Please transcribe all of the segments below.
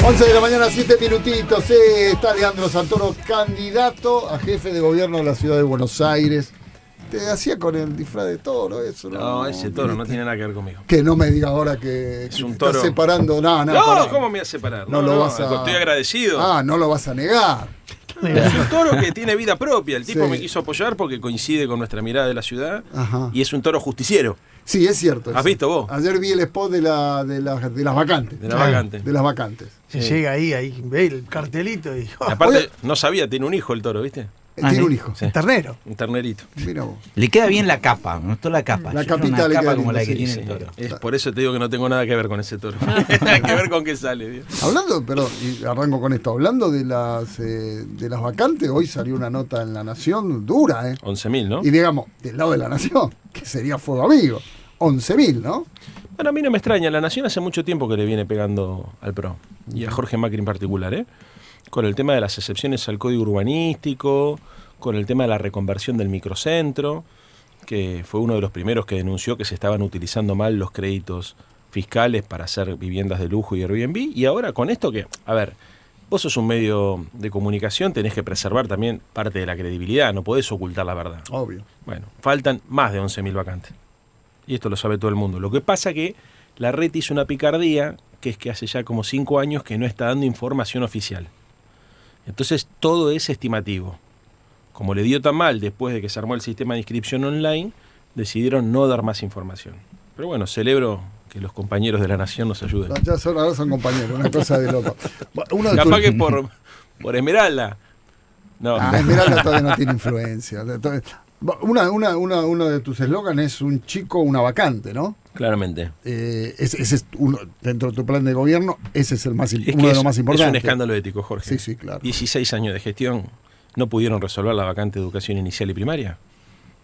11 de la mañana, 7 minutitos. Está Leandro Santoro, candidato a jefe de gobierno de la ciudad de Buenos Aires. Te hacía con el disfraz de toro, eso. No, ese toro no tiene nada que ver conmigo. Que no me diga ahora que es un te toro. Estás separando. No, ¿Cómo me voy a separar? No lo vas a... Estoy agradecido. No lo vas a negar. Es un toro que tiene vida propia. El tipo Sí. me quiso apoyar porque coincide con nuestra mirada de la ciudad. Ajá. Y es un toro justiciero. Sí, es cierto. ¿Has visto vos? Ayer vi el spot de las vacantes. De las vacantes. De las vacantes. Se llega ahí, ve el cartelito y... Y aparte, no sabía, tiene un hijo el toro, ¿viste? Tiene un hijo. Sí. Ternero. Un ternerito. Mira vos. Le queda bien la capa, me gustó la capa. La Yo quiero capita una le capa queda como linda, la que sí, tiene Sí, el toro. es por eso te digo que no tengo nada que ver con ese toro. Nada que ver con qué sale, tío. Hablando, perdón, y arranco con esto. Hablando de las vacantes, hoy salió una nota en La Nación dura, ¿eh? 11.000, ¿no? Y digamos, del lado de La Nación, que sería Fuego Amigo. 11.000, ¿no? Bueno, a mí no me extraña. La Nación hace mucho tiempo que le viene pegando al PRO. Y a Jorge Macri en particular, ¿eh? Con el tema de las excepciones al código urbanístico, con el tema de la reconversión del microcentro, que fue uno de los primeros que denunció que se estaban utilizando mal los créditos fiscales para hacer viviendas de lujo y Airbnb. Y ahora con esto que, a ver, vos sos un medio de comunicación, tenés que preservar también parte de la credibilidad, no podés ocultar la verdad. Obvio. Bueno, faltan más de 11.000 vacantes. Y esto lo sabe todo el mundo. Lo que pasa que la red hizo una picardía, que es que hace ya como 5 años que no está dando información oficial. Entonces todo es estimativo. Como le dio tan mal después de que se armó el sistema de inscripción online, decidieron no dar más información. Pero bueno, celebro que los compañeros de La Nación nos ayuden. Ya ahora son compañeros, una cosa de loco. Capaz que por Esmeralda. No. Esmeralda todavía no tiene influencia. Uno de tus eslogans es un chico, una vacante, ¿no? Claramente. Ese es uno, dentro de tu plan de gobierno, ese es uno de los más Es importantes. un escándalo ético, Jorge. Sí, claro. 16 años de gestión, ¿no pudieron resolver la vacante de educación inicial y primaria?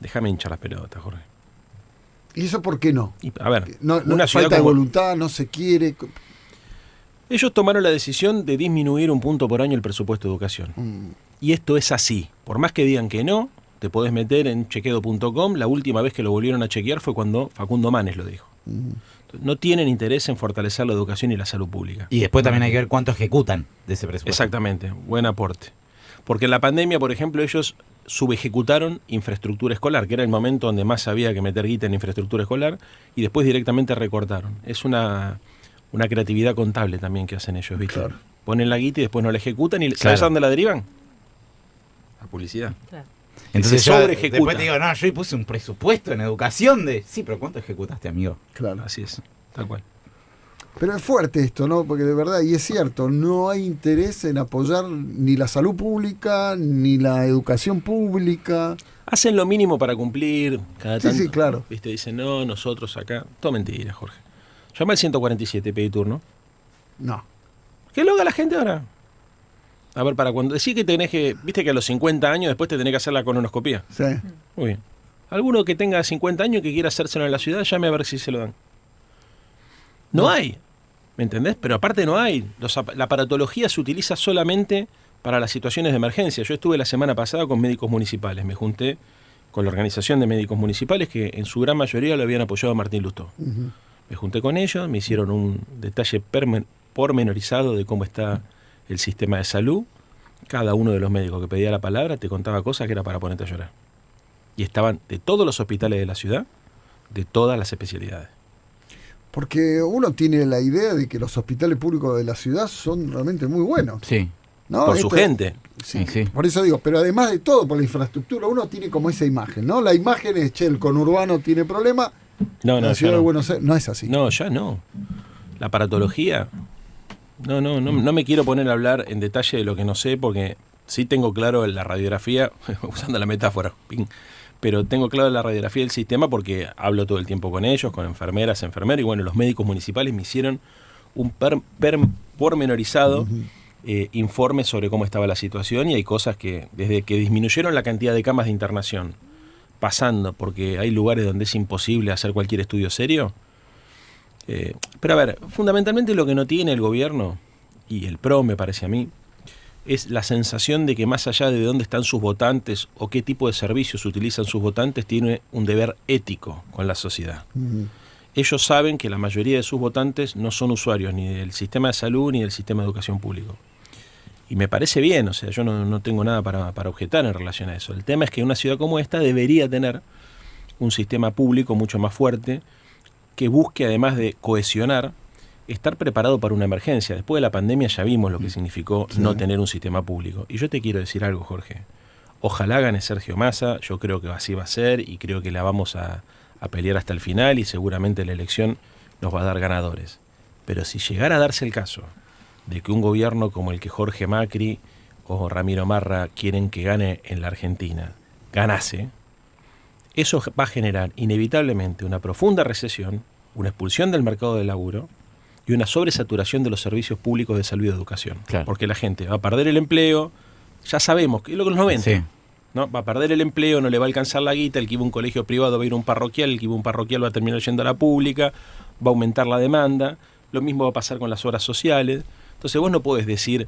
Déjame hinchar las pelotas, Jorge. ¿Y eso por qué no? Y, a ver, una ciudad falta de como... voluntad, no se quiere. Ellos tomaron la decisión de disminuir 1 punto por año el presupuesto de educación. Y esto es así. Por más que digan que no, te podés meter en chequedo.com. La última vez que lo volvieron a chequear fue cuando Facundo Manes lo dijo. No tienen interés en fortalecer la educación y la salud pública. Y después también hay que ver cuánto ejecutan de ese presupuesto. Exactamente, buen aporte. Porque en la pandemia, por ejemplo, ellos subejecutaron infraestructura escolar, que era el momento donde más había que meter guita en infraestructura escolar, y después directamente recortaron. Es una creatividad contable también que hacen ellos, ¿viste? Claro. Ponen la guita y después no la ejecutan. ¿Y Claro. sabes a dónde la derivan? A publicidad. Claro. Entonces Se yo sobreejecuta. después te digo, no, yo puse un presupuesto en educación de... Sí, pero ¿cuánto ejecutaste, amigo? Claro. Así es, tal cual. Pero es fuerte esto, ¿no? Porque de verdad, y es cierto, no hay interés en apoyar ni la salud pública, ni la educación pública. Hacen lo mínimo para cumplir cada Sí, tanto. sí, claro. ¿Viste? Dicen, no, nosotros acá. Todo mentira, Jorge. Llama al 147, pedí turno. No. ¿Qué lo haga la gente ahora? A ver, para cuando decís que tenés que... Viste que a los 50 años después te tenés que hacer la colonoscopía. Sí. Muy bien. Alguno que tenga 50 años que quiera hacérselo en la ciudad, llame a ver si se lo dan. No hay. ¿Me entendés? Pero aparte no hay. La aparatología se utiliza solamente para las situaciones de emergencia. Yo estuve la semana pasada con médicos municipales. Me junté con la organización de médicos municipales que en su gran mayoría lo habían apoyado a Martín Lustó. Me junté con ellos, me hicieron un detalle pormenorizado de cómo está el sistema de salud. Cada uno de los médicos que pedía la palabra te contaba cosas que era para ponerte a llorar. Y estaban de todos los hospitales de la ciudad, de todas las especialidades. Porque uno tiene la idea de que los hospitales públicos de la ciudad son realmente muy buenos. Sí. ¿no? Por su gente. Sí, Sí. Por eso digo, pero además de todo, por la infraestructura, uno tiene como esa imagen, ¿no? La imagen es, che, el conurbano tiene problema, No, la ciudad ya de no. Buenos Aires, no es así. No, ya no. La aparatología. No me quiero poner a hablar en detalle de lo que no sé, porque sí tengo claro la radiografía, usando la metáfora, pero tengo claro la radiografía del sistema porque hablo todo el tiempo con ellos, con enfermeras, enfermeros, y bueno, los médicos municipales me hicieron un pormenorizado informe sobre cómo estaba la situación, y hay cosas que, desde que disminuyeron la cantidad de camas de internación, pasando porque hay lugares donde es imposible hacer cualquier estudio serio. Pero a ver, fundamentalmente lo que no tiene el gobierno, y el PRO me parece a mí, es la sensación de que más allá de dónde están sus votantes o qué tipo de servicios utilizan sus votantes, tiene un deber ético con la sociedad. ellos saben que la mayoría de sus votantes no son usuarios ni del sistema de salud ni del sistema de educación público. Y me parece bien, o sea, yo no tengo nada para objetar en relación a eso. El tema es que una ciudad como esta debería tener un sistema público mucho más fuerte que busque, además de cohesionar, estar preparado para una emergencia. Después de la pandemia ya vimos lo que significó no tener un sistema público. Y yo te quiero decir algo, Jorge. Ojalá gane Sergio Massa, yo creo que así va a ser y creo que la vamos a pelear hasta el final y seguramente la elección nos va a dar ganadores. Pero si llegara a darse el caso de que un gobierno como el que Jorge Macri o Ramiro Marra quieren que gane en la Argentina, ganase, eso va a generar inevitablemente una profunda recesión, una expulsión del mercado del laburo y una sobresaturación de los servicios públicos de salud y educación. Claro. Porque la gente va a perder el empleo, ya sabemos, que es lo que los 90, Sí. ¿no? Va a perder el empleo, no le va a alcanzar la guita, el que iba a un colegio privado va a ir a un parroquial, el que iba a un parroquial va a terminar yendo a la pública, va a aumentar la demanda, lo mismo va a pasar con las obras sociales. Entonces vos no podés decir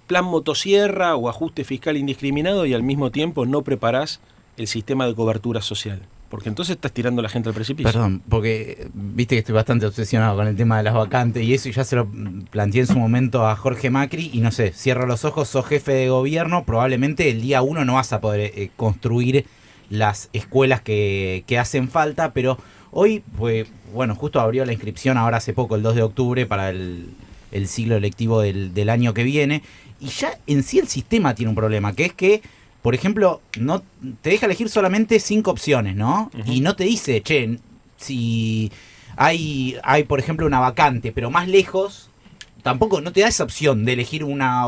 plan motosierra o ajuste fiscal indiscriminado y al mismo tiempo no preparás el sistema de cobertura social. Porque entonces estás tirando a la gente al precipicio. Perdón, porque viste que estoy bastante obsesionado con el tema de las vacantes y eso, y ya se lo planteé en su momento a Jorge Macri, y no sé, cierro los ojos, sos jefe de gobierno, probablemente el día 1 no vas a poder construir las escuelas que hacen falta, pero hoy, pues, bueno, justo abrió la inscripción ahora hace poco, el 2 de octubre, para el ciclo electivo del año que viene, y ya en sí el sistema tiene un problema, que es que, por ejemplo, no te deja elegir solamente 5 opciones, ¿no? Uh-huh. Y no te dice, che, si hay, por ejemplo, una vacante, pero más lejos, tampoco no te da esa opción de elegir una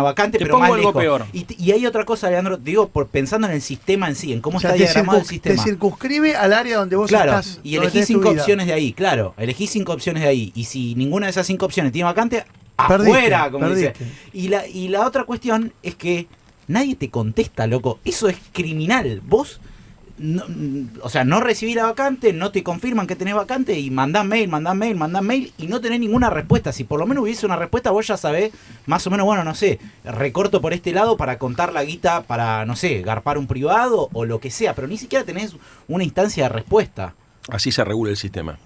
vacante, pero más lejos. Peor. Y hay otra cosa, Leandro, digo, pensando en el sistema en sí, en cómo está diagramado el sistema. Te circunscribe al área donde vos estás. Y elegís 5 opciones de ahí, claro. Elegís 5 opciones de ahí. Y si ninguna de esas 5 opciones tiene vacante, afuera, como dice. Y la otra cuestión es que nadie te contesta, loco. Eso es criminal. Vos, no recibís la vacante, no te confirman que tenés vacante y mandás mail y no tenés ninguna respuesta. Si por lo menos hubiese una respuesta, vos ya sabés, más o menos, bueno, no sé, recorto por este lado para contar la guita para, no sé, garpar un privado o lo que sea, pero ni siquiera tenés una instancia de respuesta. Así se regula el sistema,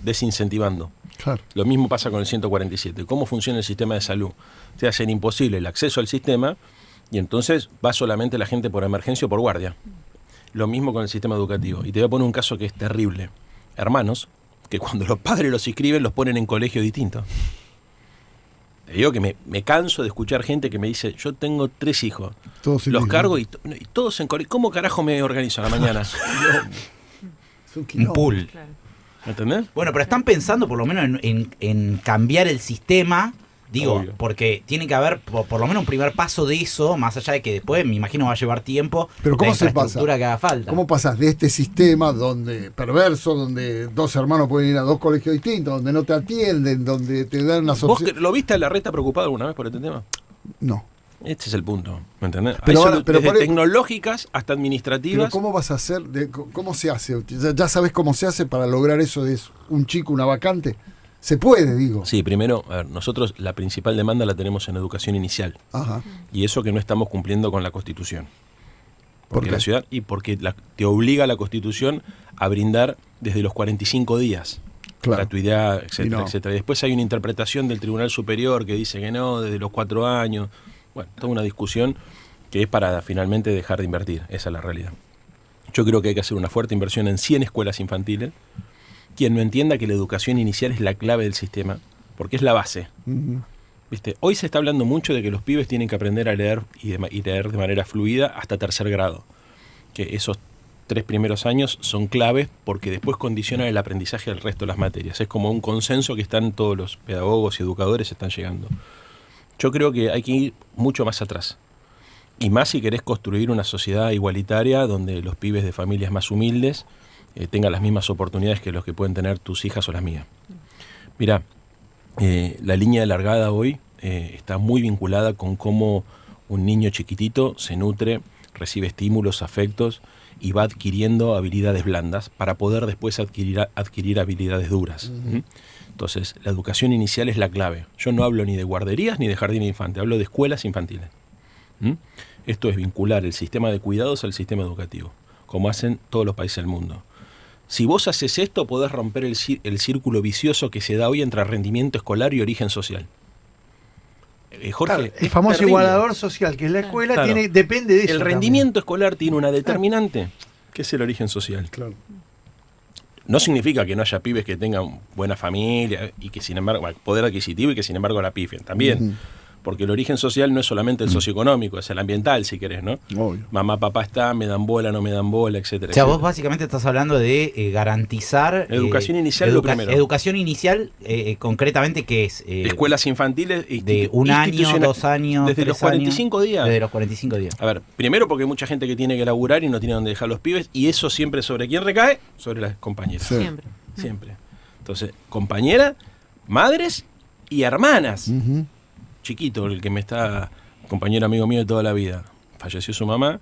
desincentivando. Claro. Lo mismo pasa con el 147. ¿Cómo funciona el sistema de salud? Te hacen imposible el acceso al sistema y entonces va solamente la gente por emergencia o por guardia. Lo mismo con el sistema educativo. Y te voy a poner un caso que es terrible. Hermanos, que cuando los padres los inscriben, los ponen en colegios distintos. Te digo que me canso de escuchar gente que me dice, yo tengo 3 hijos, los cargo y todos en colegio. ¿Cómo carajo me organizo a la mañana? Un pool. Claro. ¿Entendés? Bueno, pero están pensando por lo menos en cambiar el sistema. Digo, obvio, porque tiene que haber por lo menos un primer paso de eso, más allá de que después me imagino va a llevar tiempo. Pero ¿cómo se pasa? Infraestructura que haga falta. ¿Cómo pasas de este sistema donde perverso, donde 2 hermanos pueden ir a 2 colegios distintos, donde no te atienden, donde te dan unas ¿Vos opciones? lo viste a Larreta preocupado alguna vez por este tema? No. Este es el punto, ¿me entendés? Pero Hay ahora- pero desde por- tecnológicas hasta Pero administrativas. ¿cómo vas a hacer? ¿Cómo se hace? ¿Ya sabes cómo se hace para lograr eso de un chico, una vacante? Se puede, digo. Sí, primero, a ver, nosotros la principal demanda la tenemos en educación inicial. Ajá. Y eso que no estamos cumpliendo con la Constitución. ¿Por Porque qué? la ciudad, y porque te obliga la Constitución a brindar desde los 45 días. Claro. Gratuidad, etcétera, Y no. etcétera. Y después hay una interpretación del Tribunal Superior que dice que no, desde los 4 años. Bueno, toda una discusión que es para finalmente dejar de invertir. Esa es la realidad. Yo creo que hay que hacer una fuerte inversión en 100 escuelas infantiles. Quien no entienda que la educación inicial es la clave del sistema, porque es la base. Ujú. ¿Viste? Hoy se está hablando mucho de que los pibes tienen que aprender a leer y leer de manera fluida hasta 3er grado. Que esos 3 primeros años son claves porque después condicionan el aprendizaje del resto de las materias. Es como un consenso que están todos los pedagogos y educadores están llegando. Yo creo que hay que ir mucho más atrás. Y más si querés construir una sociedad igualitaria donde los pibes de familias más humildes tengan las mismas oportunidades que los que pueden tener tus hijas o las mías. Mirá, la línea de largada hoy está muy vinculada con cómo un niño chiquitito se nutre, recibe estímulos, afectos y va adquiriendo habilidades blandas para poder después adquirir habilidades duras. ¿Mm? Entonces, la educación inicial es la clave. Yo no hablo ni de guarderías ni de jardín infante, hablo de escuelas infantiles. ¿Mm? Esto es vincular el sistema de cuidados al sistema educativo, como hacen todos los países del mundo. Si vos haces esto, podés romper el círculo vicioso que se da hoy entre rendimiento escolar y origen social. Jorge, claro, el famoso terrible. igualador social que es la escuela Claro. depende de eso. El rendimiento escolar tiene una determinante, que es el origen social. Claro. No significa que no haya pibes que tengan buena familia y que sin embargo, poder adquisitivo y que sin embargo la pifien. También. Porque el origen social no es solamente el socioeconómico, es el ambiental, si querés, ¿no? Obvio. Mamá, papá está, me dan bola, no me dan bola, etcétera. O sea, vos etcétera. básicamente estás hablando de garantizar... Educación inicial, lo primero. Educación inicial, concretamente, ¿qué es? Escuelas infantiles De un año, institucional- 2 años, desde 3 los 45 años, días. Desde los 45 días. A ver, primero porque hay mucha gente que tiene que laburar y no tiene donde dejar los pibes, y eso siempre sobre quién recae, sobre las compañeras. Sí. Siempre. Siempre. Entonces, compañeras, madres y hermanas. Ujú. Chiquito, el que me está, compañero amigo mío de toda la vida, falleció su mamá,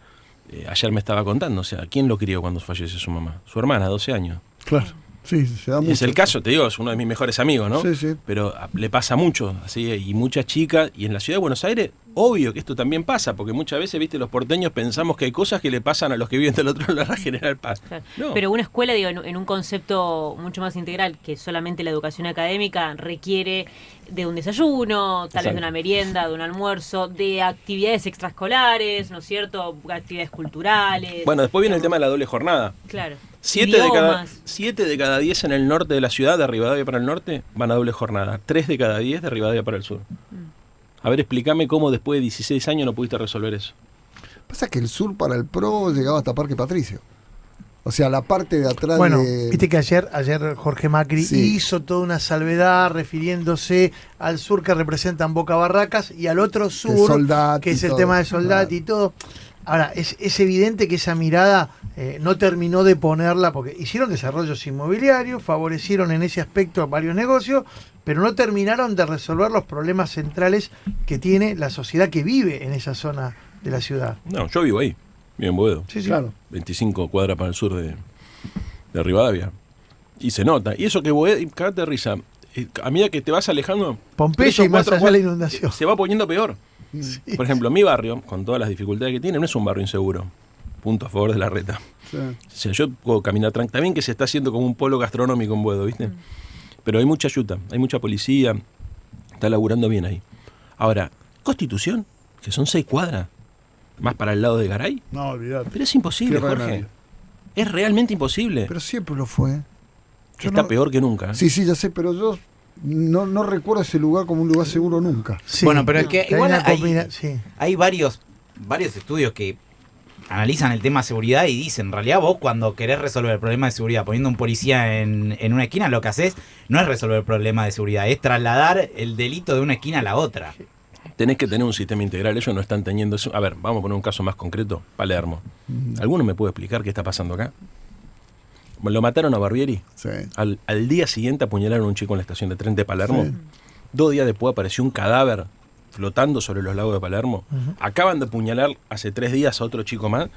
ayer me estaba contando, o sea, ¿quién lo crió cuando falleció su mamá? Su hermana, 12 años. Claro. Sí, se da mucho. Es el caso, te digo, es uno de mis mejores amigos, ¿no? Sí, sí. Pero le pasa mucho, así, y muchas chicas, y en la ciudad de Buenos Aires, obvio que esto también pasa, porque muchas veces, viste, los porteños pensamos que hay cosas que le pasan a los que viven del otro lado de la General Paz. Claro. No. Pero una escuela, digo, en un concepto mucho más integral que solamente la educación académica, requiere de un desayuno, tal vez de una merienda, de un almuerzo, de actividades extraescolares, ¿no es cierto? Actividades culturales. Bueno, después viene el tema de la doble jornada. Claro. 7 de cada 10 en el norte de la ciudad, de Rivadavia para el norte, van a doble jornada. 3 de cada 10 de Rivadavia para el sur. A ver, explícame cómo después de 16 años no pudiste resolver eso. Pasa que el sur para el PRO llegaba hasta Parque Patricio. O sea, la parte de atrás Bueno, de... viste que ayer Jorge Macri Sí. hizo toda una salvedad refiriéndose al sur que representan Boca Barracas y al otro sur, Soldati que es y el todo. tema de Soldati y todo. Ahora, es evidente que esa mirada no terminó de ponerla, porque hicieron desarrollos inmobiliarios, favorecieron en ese aspecto a varios negocios, pero no terminaron de resolver los problemas centrales que tiene la sociedad que vive en esa zona de la ciudad. No, yo vivo ahí, vivo en Boedo. Sí, sí. Claro. 25 cuadras para el sur de Rivadavia. Y se nota. Y eso que Boedo, y cagate de risa, a medida que te vas alejando, Pompeya 3 o y más 4 allá de la cuadras, inundación. se va poniendo peor. Sí. Por ejemplo, mi barrio, con todas las dificultades que tiene, no es un barrio inseguro. Punto a favor de la reta. Sí. O sea, yo puedo caminar tranquilo. También que se está haciendo como un polo gastronómico en Boedo, ¿viste? Pero hay mucha ayuda, hay mucha policía, está laburando bien ahí. Ahora, Constitución, que son 6 cuadras, más para el lado de Garay, No, olvidate. pero es imposible, Tierra de Jorge. nadie. Es realmente imposible. Pero siempre lo fue. Yo Está no- peor que nunca. Sí, sí, ya sé, pero yo no recuerdo ese lugar como un lugar seguro nunca. Sí. Bueno, pero es que hay igual una hay- sí. Hay varios estudios que analizan el tema de seguridad y dicen, en realidad vos cuando querés resolver el problema de seguridad poniendo un policía en una esquina, lo que haces no es resolver el problema de seguridad, es trasladar el delito de una esquina a la otra. Tenés que tener un sistema integral, ellos no están teniendo eso. A ver, vamos a poner un caso más concreto, Palermo. ¿Alguno me puede explicar qué está pasando acá? Lo mataron a Barbieri. Sí. Al día siguiente apuñalaron a un chico en la estación de tren de Palermo. Sí. 2 días después apareció un cadáver flotando sobre los lagos de Palermo. Acaban de apuñalar hace 3 días a otro chico más.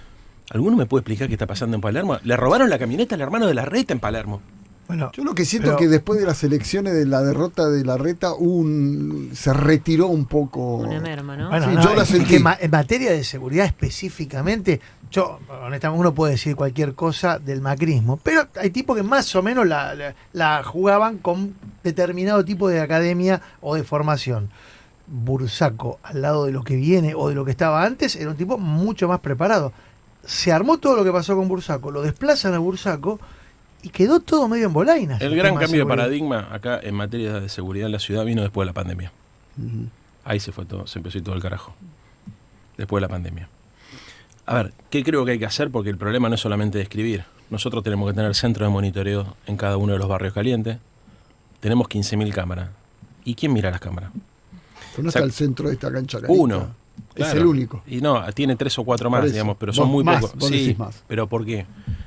¿Alguno me puede explicar qué está pasando en Palermo? Le robaron la camioneta al hermano de la Reta en Palermo. Bueno, Yo lo que siento pero- es que después de las elecciones de la derrota de la Reta se retiró un poco. Una merma, ¿no? Bueno, Sí, no, yo la es sentí. que en materia de seguridad específicamente, yo, honestamente, uno puede decir cualquier cosa del macrismo, pero hay tipos que más o menos la jugaban con determinado tipo de academia o de formación. Bursaco, al lado de lo que viene o de lo que estaba antes, era un tipo mucho más preparado. Se armó todo lo que pasó con Bursaco, lo desplazan a Bursaco y quedó todo medio en bolainas. El gran tema cambio de seguridad. paradigma acá en materia de seguridad en la ciudad vino después de la pandemia. Ujú. Ahí se fue todo, se empezó y todo el carajo. Después de la pandemia. A ver, ¿qué creo que hay que hacer? Porque el problema no es solamente describir. Nosotros tenemos que tener centros de monitoreo en cada uno de los barrios calientes. Tenemos 15.000 cámaras. ¿Y quién mira las cámaras? Pero no O sea, está el centro de esta cancha. Chacarita. Uno. Es Claro. el único. Y no, tiene 3 o 4 más, Por eso. digamos, pero Vos son muy más, pocos. vos Sí, decís más. pero ¿por qué?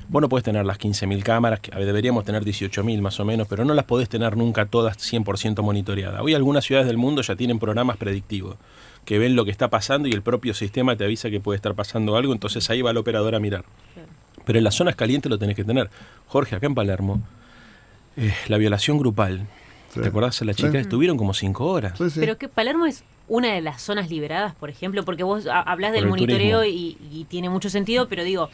Vos no podés tener las 15.000 cámaras, que a ver, deberíamos tener 18.000 más o menos, pero no las podés tener nunca todas 100% monitoreadas. Hoy algunas ciudades del mundo ya tienen programas predictivos, que ven lo que está pasando y el propio sistema te avisa que puede estar pasando algo, entonces ahí va el operador a mirar. Claro. Pero en las zonas calientes lo tenés que tener. Jorge, acá en Palermo, la violación grupal, Sí. ¿te acordás de la chica? Sí. Estuvieron como 5 horas. Sí, sí. Pero que Palermo es una de las zonas liberadas, por ejemplo, porque vos hablás Por del el monitoreo turismo. y tiene mucho sentido, pero digo,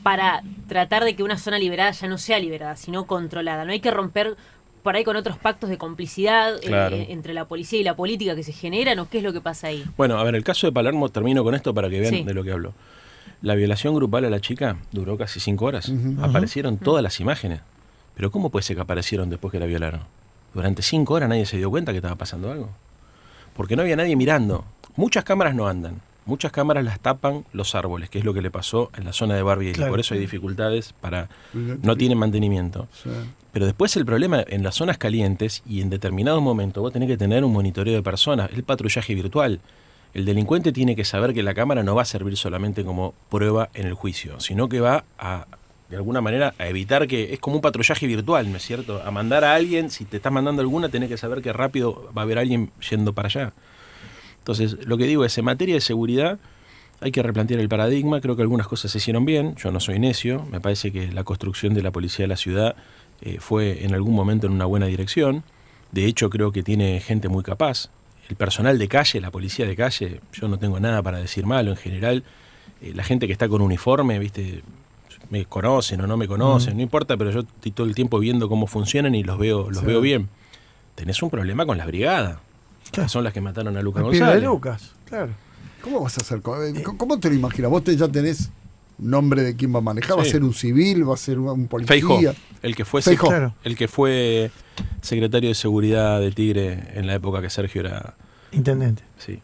para tratar de que una zona liberada ya no sea liberada, sino controlada. No hay que romper por ahí con otros pactos de complicidad Claro. entre la policía y la política que se generan, ¿o qué es lo que pasa ahí? Bueno, a ver, el caso de Palermo, termino con esto para que vean Sí. de lo que hablo. La violación grupal a la chica duró casi 5 horas. Aparecieron todas las imágenes. Pero ¿cómo puede ser que aparecieron después que la violaron? Durante 5 horas nadie se dio cuenta que estaba pasando algo. Porque no había nadie mirando. Muchas cámaras no andan. Muchas cámaras las tapan los árboles, que es lo que le pasó en la zona de Barbie. Claro. Por eso hay dificultades no tienen mantenimiento. Sí. Pero después el problema en las zonas calientes y en determinados momentos vos tenés que tener un monitoreo de personas, el patrullaje virtual. El delincuente tiene que saber que la cámara no va a servir solamente como prueba en el juicio, sino que va a, de alguna manera, a evitar que, es como un patrullaje virtual, ¿no es cierto? A mandar a alguien, si te estás mandando alguna, tenés que saber que rápido va a haber alguien yendo para allá. Entonces, lo que digo es, en materia de seguridad, hay que replantear el paradigma. Creo que algunas cosas se hicieron bien, yo no soy necio, me parece que la construcción de la policía de la ciudad fue en algún momento en una buena dirección. De hecho, creo que tiene gente muy capaz. El personal de calle, la policía de calle, yo no tengo nada para decir malo en general. La gente que está con uniforme, viste, me conocen o no me conocen, no importa, pero yo estoy todo el tiempo viendo cómo funcionan y los veo bien. Tenés un problema con la brigada, que son las que mataron a Lucas La piba de González. Lucas, claro. ¿Cómo vas a hacer? ¿Cómo te lo imaginas? Vos ya tenés nombre de quién va a manejar. ¿Va a Sí. ser un civil? ¿Va a ser un policía? Feijó, el que fue Feijó. Claro. el que fue secretario de seguridad de Tigre en la época que Sergio era. Intendente. Sí.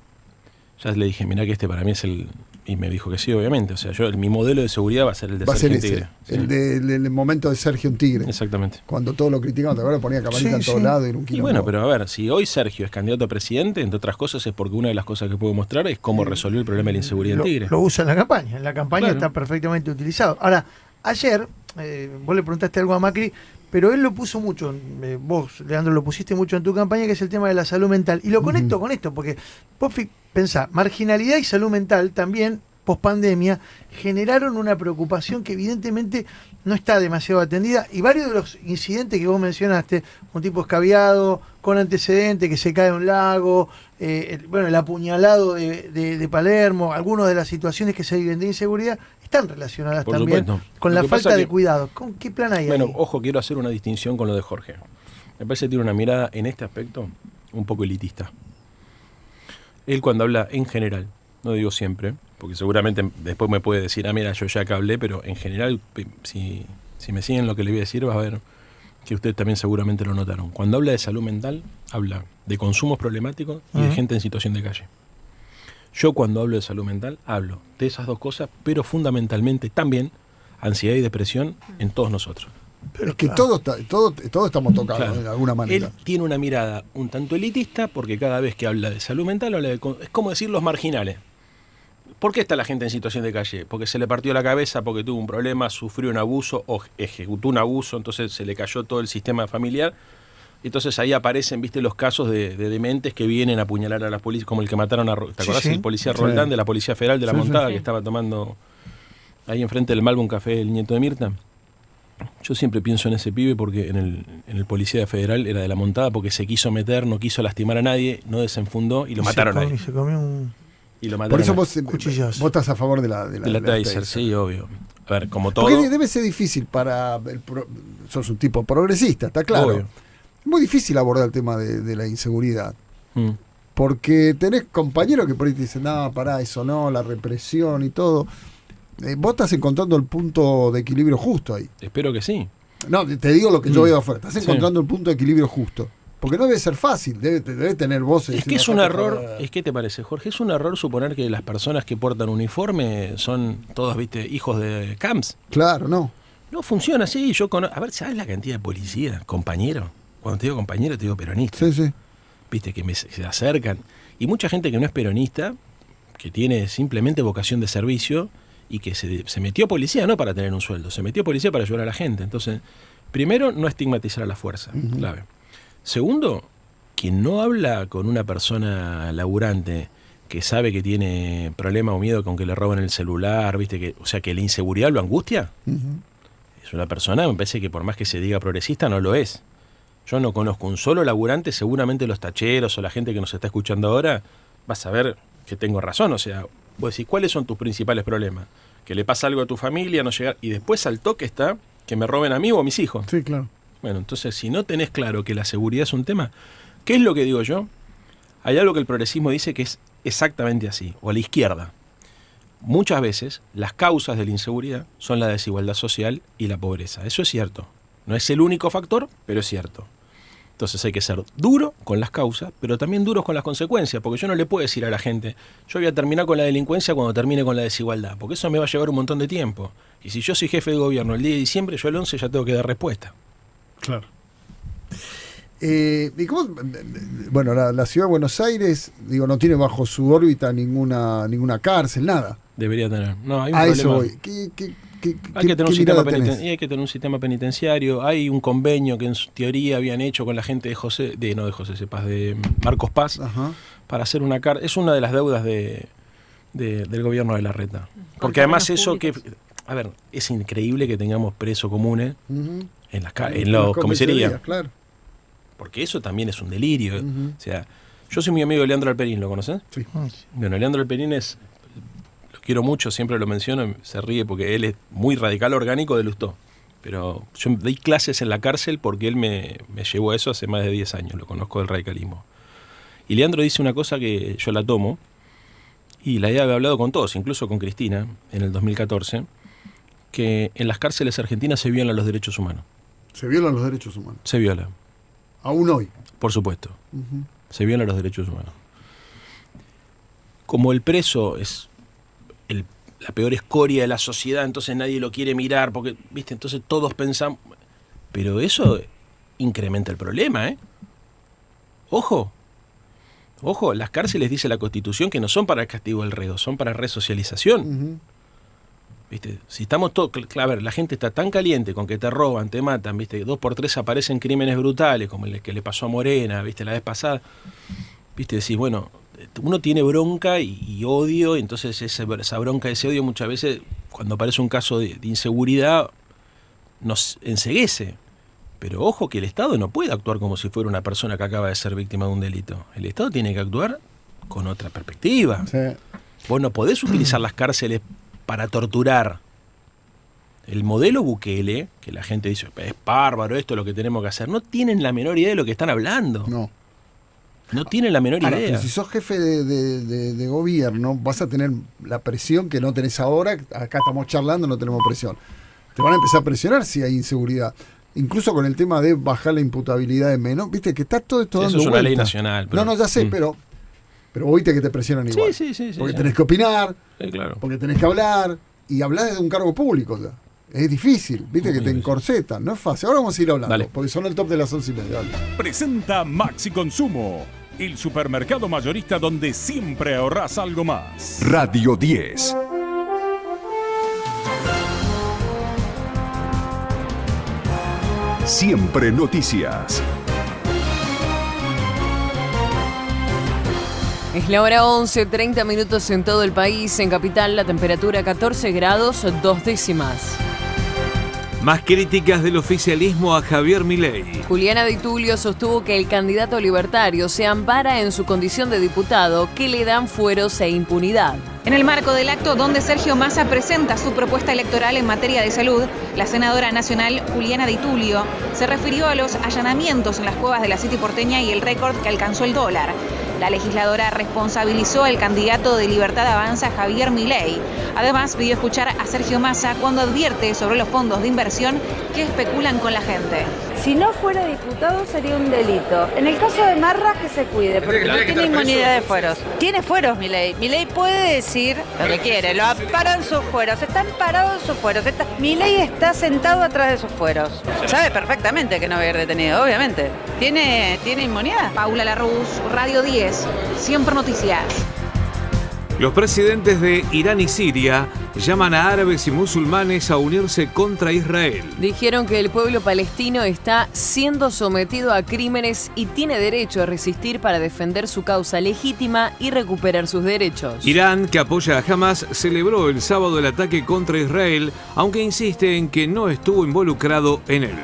Ya le dije, mirá que este para mí es el. Y me dijo que sí, obviamente. O sea, mi modelo de seguridad va a ser el de Va a ser Sergio en ese. Tigre. Sí. El momento de Sergio en Tigre. Exactamente. Cuando todos lo criticaban, ¿te acuerdas? Ponía camarita Sí, en todos sí. lados y era un Y quilombo. bueno, pero a ver, si hoy Sergio es candidato a presidente, entre otras cosas, es porque una de las cosas que puedo mostrar es cómo resolvió el problema de la inseguridad en Tigre. Lo usa en la campaña. En la campaña Claro. está perfectamente utilizado. Ahora, ayer, vos le preguntaste algo a Macri, pero él lo puso mucho, vos, Leandro, lo pusiste mucho en tu campaña, que es el tema de la salud mental. Y lo conecto con esto, porque vos pensá, marginalidad y salud mental también, post pandemia, generaron una preocupación que evidentemente no está demasiado atendida. Y varios de los incidentes que vos mencionaste, un tipo escabiado, con antecedente, que se cae en un lago, el apuñalado de Palermo, algunas de las situaciones que se viven de inseguridad, están relacionadas Por también supuesto. con Lo la que pasa falta de que- cuidado. ¿Qué plan hay Bueno, ahí? ojo, quiero hacer una distinción con lo de Jorge. Me parece que tiene una mirada en este aspecto un poco elitista. Él cuando habla en general, no digo siempre, porque seguramente después me puede decir, mira, yo ya acá hablé, pero en general, si me siguen lo que le voy a decir, va a ver que ustedes también seguramente lo notaron. Cuando habla de salud mental, habla de consumos problemáticos y de gente en situación de calle. Yo cuando hablo de salud mental, hablo de esas dos cosas, pero fundamentalmente también ansiedad y depresión en todos nosotros. Pero es que todos estamos tocados Claro. de alguna manera. Él tiene una mirada un tanto elitista porque cada vez que habla de salud mental habla es como decir los marginales. ¿Por qué está la gente en situación de calle? Porque se le partió la cabeza, porque tuvo un problema, sufrió un abuso o ejecutó un abuso, entonces se le cayó todo el sistema familiar. Entonces ahí aparecen, viste, los casos de dementes que vienen a apuñalar a la policía, como el que mataron a, ¿te acordás? Sí. El policía Sí. Roldán de la Policía Federal de la Sí, Montada, sí. que estaba tomando ahí enfrente del Malvo un café el nieto de Mirta. Yo siempre pienso en ese pibe porque en el Policía Federal era de la Montada porque se quiso meter, no quiso lastimar a nadie, no desenfundó y lo mataron ahí. Y se comió un... Y lo mataron Por eso ahí. vos Cuchillazo. estás a favor de la De la Taser, sí, obvio. A ver, como todo. Porque debe ser difícil sos un tipo progresista, está claro. Obvio. Es muy difícil abordar el tema de la inseguridad. Mm. Porque tenés compañeros que por ahí te dicen, no, pará, eso no, la represión y todo. Vos estás encontrando el punto de equilibrio justo ahí. Espero que sí. No, te digo lo que yo veo afuera. Estás Sí. encontrando el punto de equilibrio justo. Porque no debe ser fácil, debe tener voces. Es que es un error, ¿qué te parece, Jorge? Es un error suponer que las personas que portan uniforme son todas, viste, hijos de camps. Claro, no. No funciona así. A ver, ¿sabes la cantidad de policías, compañeros? Cuando te digo compañero, te digo peronista. Sí, sí. Viste, que se acercan. Y mucha gente que no es peronista, que tiene simplemente vocación de servicio y que se metió policía no para tener un sueldo, se metió policía para ayudar a la gente. Entonces, primero, no estigmatizar a la fuerza, clave. Segundo, quien no habla con una persona laburante que sabe que tiene problema o miedo con que le roben el celular, viste, o sea, que la inseguridad lo angustia, es una persona, me parece que por más que se diga progresista, no lo es. Yo no conozco un solo laburante, seguramente los tacheros o la gente que nos está escuchando ahora va a saber que tengo razón. O sea, vos decís, ¿cuáles son tus principales problemas? que le pasa algo a tu familia, no llegar, y después al toque está que me roben a mí o a mis hijos. Sí, claro. Bueno, entonces si no tenés claro que la seguridad es un tema, ¿qué es lo que digo yo? Hay algo que el progresismo dice que es exactamente así, o a la izquierda. Muchas veces las causas de la inseguridad son la desigualdad social y la pobreza. Eso es cierto. No es el único factor, pero es cierto. Entonces hay que ser duro con las causas, pero también duros con las consecuencias, porque yo no le puedo decir a la gente, yo voy a terminar con la delincuencia cuando termine con la desigualdad, porque eso me va a llevar un montón de tiempo. Y si yo soy jefe de gobierno el día de diciembre, yo el 11 ya tengo que dar respuesta. Claro. ¿Y cómo? Bueno, la ciudad de Buenos Aires, digo, no tiene bajo su órbita ninguna cárcel, nada. Debería tener. No, hay un A problema. eso voy. Hay que tener un sistema tenés? hay que tener un sistema penitenciario. Hay un convenio que en su teoría habían hecho con la gente de Marcos Paz, Ajá. para hacer una cárcel. Es una de las deudas del gobierno de Larreta. Porque además eso públicos. a ver, es increíble que tengamos presos comunes Ujú. en las comisarías. Claro. Porque eso también es un delirio. Ujú. O sea, yo soy muy amigo de Leandro Alperín, ¿lo conoces? Sí. Bueno, Leandro Alperín lo quiero mucho, siempre lo menciono, se ríe porque él es muy radical orgánico de Lustó. Pero yo di clases en la cárcel porque él me llevó a eso hace más de 10 años, lo conozco del radicalismo. Y Leandro dice una cosa que yo la tomo, y la había hablado con todos, incluso con Cristina, en el 2014, que en las cárceles argentinas se violan los derechos humanos. Se violan los derechos humanos. Se violan, Aún hoy. por supuesto. Ujú. Se violan los derechos humanos. Como el preso es la peor escoria de la sociedad, entonces nadie lo quiere mirar, porque, ¿viste? Entonces todos pensamos... Pero eso incrementa el problema, ¿eh? Ojo, las cárceles, dice la Constitución, que no son para el castigo del reo, son para resocialización. Ujú. ¿Viste? Si estamos todos... A ver, la gente está tan caliente con que te roban, te matan, ¿viste? 2 por 3 aparecen crímenes brutales, como el que le pasó a Morena, ¿viste? La vez pasada. ¿Viste? Decís, bueno, uno tiene bronca y odio, entonces esa bronca, ese odio muchas veces, cuando aparece un caso de inseguridad, nos enceguece. Pero ojo que el Estado no puede actuar como si fuera una persona que acaba de ser víctima de un delito. El Estado tiene que actuar con otra perspectiva. Sí. Vos no podés utilizar las cárceles para torturar. El modelo Bukele, que la gente dice, es bárbaro, esto es lo que tenemos que hacer, no tienen la menor idea de lo que están hablando. No tienen la menor Ahora, idea. pero si sos jefe de gobierno, vas a tener la presión que no tenés ahora. Acá estamos charlando, no tenemos presión. Te van a empezar a presionar si hay inseguridad. Incluso con el tema de bajar la imputabilidad de menos. Viste que está todo esto dando Eso es una vuelta. ley nacional. Pero, No, ya sé, pero oíste que te presionan igual. Sí. Porque sí. tenés que opinar, Sí, claro. porque tenés que hablar, y hablar desde un cargo público ya. Es difícil, viste, Muy que te difícil. encorsetan, no es fácil. Ahora vamos a ir hablando, Dale. porque son el top de las 11:30. Dale. Presenta Maxi Consumo, el supermercado mayorista donde siempre ahorrás algo más. Radio 10. Siempre noticias. Es la hora 11, 30 minutos en todo el país. En Capital la temperatura 14 grados 2 décimas. Más críticas del oficialismo a Javier Milei. Juliana Di Tulio sostuvo que el candidato libertario se ampara en su condición de diputado, que le dan fueros e impunidad. En el marco del acto donde Sergio Massa presenta su propuesta electoral en materia de salud, la senadora nacional Juliana Di Tulio se refirió a los allanamientos en las cuevas de la City porteña y el récord que alcanzó el dólar. La legisladora responsabilizó al candidato de Libertad Avanza, Javier Milei. Además, pidió escuchar a Sergio Massa cuando advierte sobre los fondos de inversión que especulan con la gente. Si no fuera diputado sería un delito. En el caso de Marra, que se cuide, porque no tiene inmunidad de fueros. Tiene fueros Milei. Milei puede decir lo que quiere. Lo amparan sus fueros. Están parados sus fueros. Milei está sentado atrás de sus fueros. Sabe perfectamente que no va a ir detenido, obviamente. ¿Tiene inmunidad? Paula Larruz, Radio 10, Siempre Noticias. Los presidentes de Irán y Siria llaman a árabes y musulmanes a unirse contra Israel. Dijeron que el pueblo palestino está siendo sometido a crímenes y tiene derecho a resistir para defender su causa legítima y recuperar sus derechos. Irán, que apoya a Hamas, celebró el sábado el ataque contra Israel, aunque insiste en que no estuvo involucrado en él.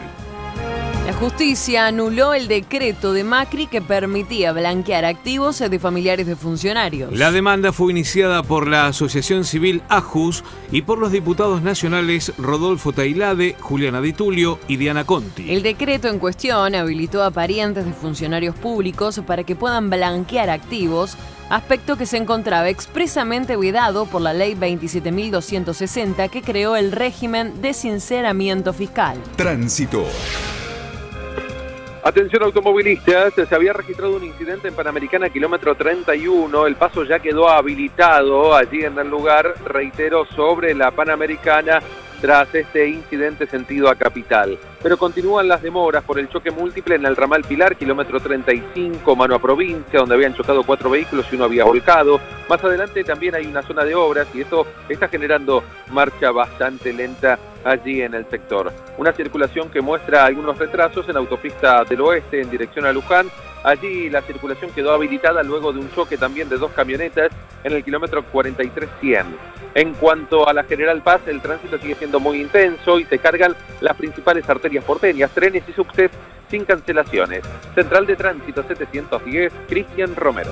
La Justicia anuló el decreto de Macri que permitía blanquear activos de familiares de funcionarios. La demanda fue iniciada por la Asociación Civil AJUS y por los diputados nacionales Rodolfo Tailade, Juliana Di Tulio y Diana Conti. El decreto en cuestión habilitó a parientes de funcionarios públicos para que puedan blanquear activos, aspecto que se encontraba expresamente vedado por la Ley 27.260 que creó el régimen de sinceramiento fiscal. Tránsito. Atención automovilistas, se había registrado un incidente en Panamericana kilómetro 31, el paso ya quedó habilitado allí en el lugar, reitero, sobre la Panamericana tras este incidente sentido a Capital. Pero continúan las demoras por el choque múltiple en el ramal Pilar, kilómetro 35, mano a provincia, donde habían chocado 4 vehículos y uno había volcado. Más adelante también hay una zona de obras y esto está generando marcha bastante lenta allí en el sector. Una circulación que muestra algunos retrasos en autopista del oeste en dirección a Luján. Allí la circulación quedó habilitada luego de un choque también de 2 camionetas en el kilómetro 43-100. En cuanto a la General Paz, el tránsito sigue siendo muy intenso y se cargan las principales arterias porteñas, trenes y subtes sin cancelaciones. Central de Tránsito 710, Cristian Romero.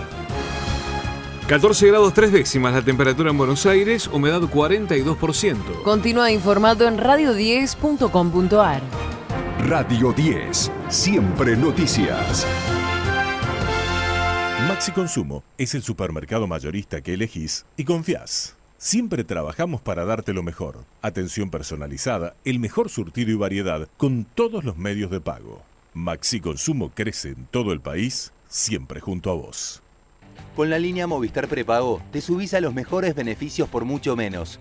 14 grados 3 décimas la temperatura en Buenos Aires, humedad 42%. Continúa informado en radio10.com.ar. Radio 10, siempre noticias. Maxi Consumo es el supermercado mayorista que elegís y confías. Siempre trabajamos para darte lo mejor. Atención personalizada, el mejor surtido y variedad con todos los medios de pago. Maxi Consumo crece en todo el país, siempre junto a vos. Con la línea Movistar Prepago te subís a los mejores beneficios por mucho menos.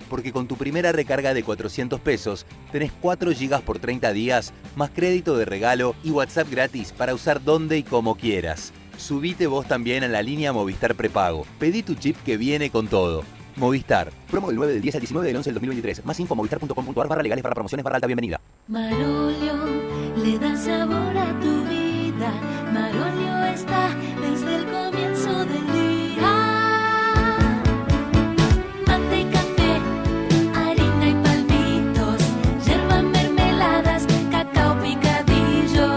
Porque con tu primera recarga de 400 pesos tenés 4 GB por 30 días, más crédito de regalo y WhatsApp gratis para usar donde y como quieras. Subite vos también a la línea Movistar Prepago. Pedí tu chip que viene con todo. Movistar. Promo del 9 del 10 al 19 del 11 del 2023. Más info movistar.com.ar/legales para promociones ¡alta bienvenida! Marolio le da sabor a tu vida. Marolio está desde el comienzo del día. Mate y café, harina y palmitos, yerba, mermeladas, cacao picadillo.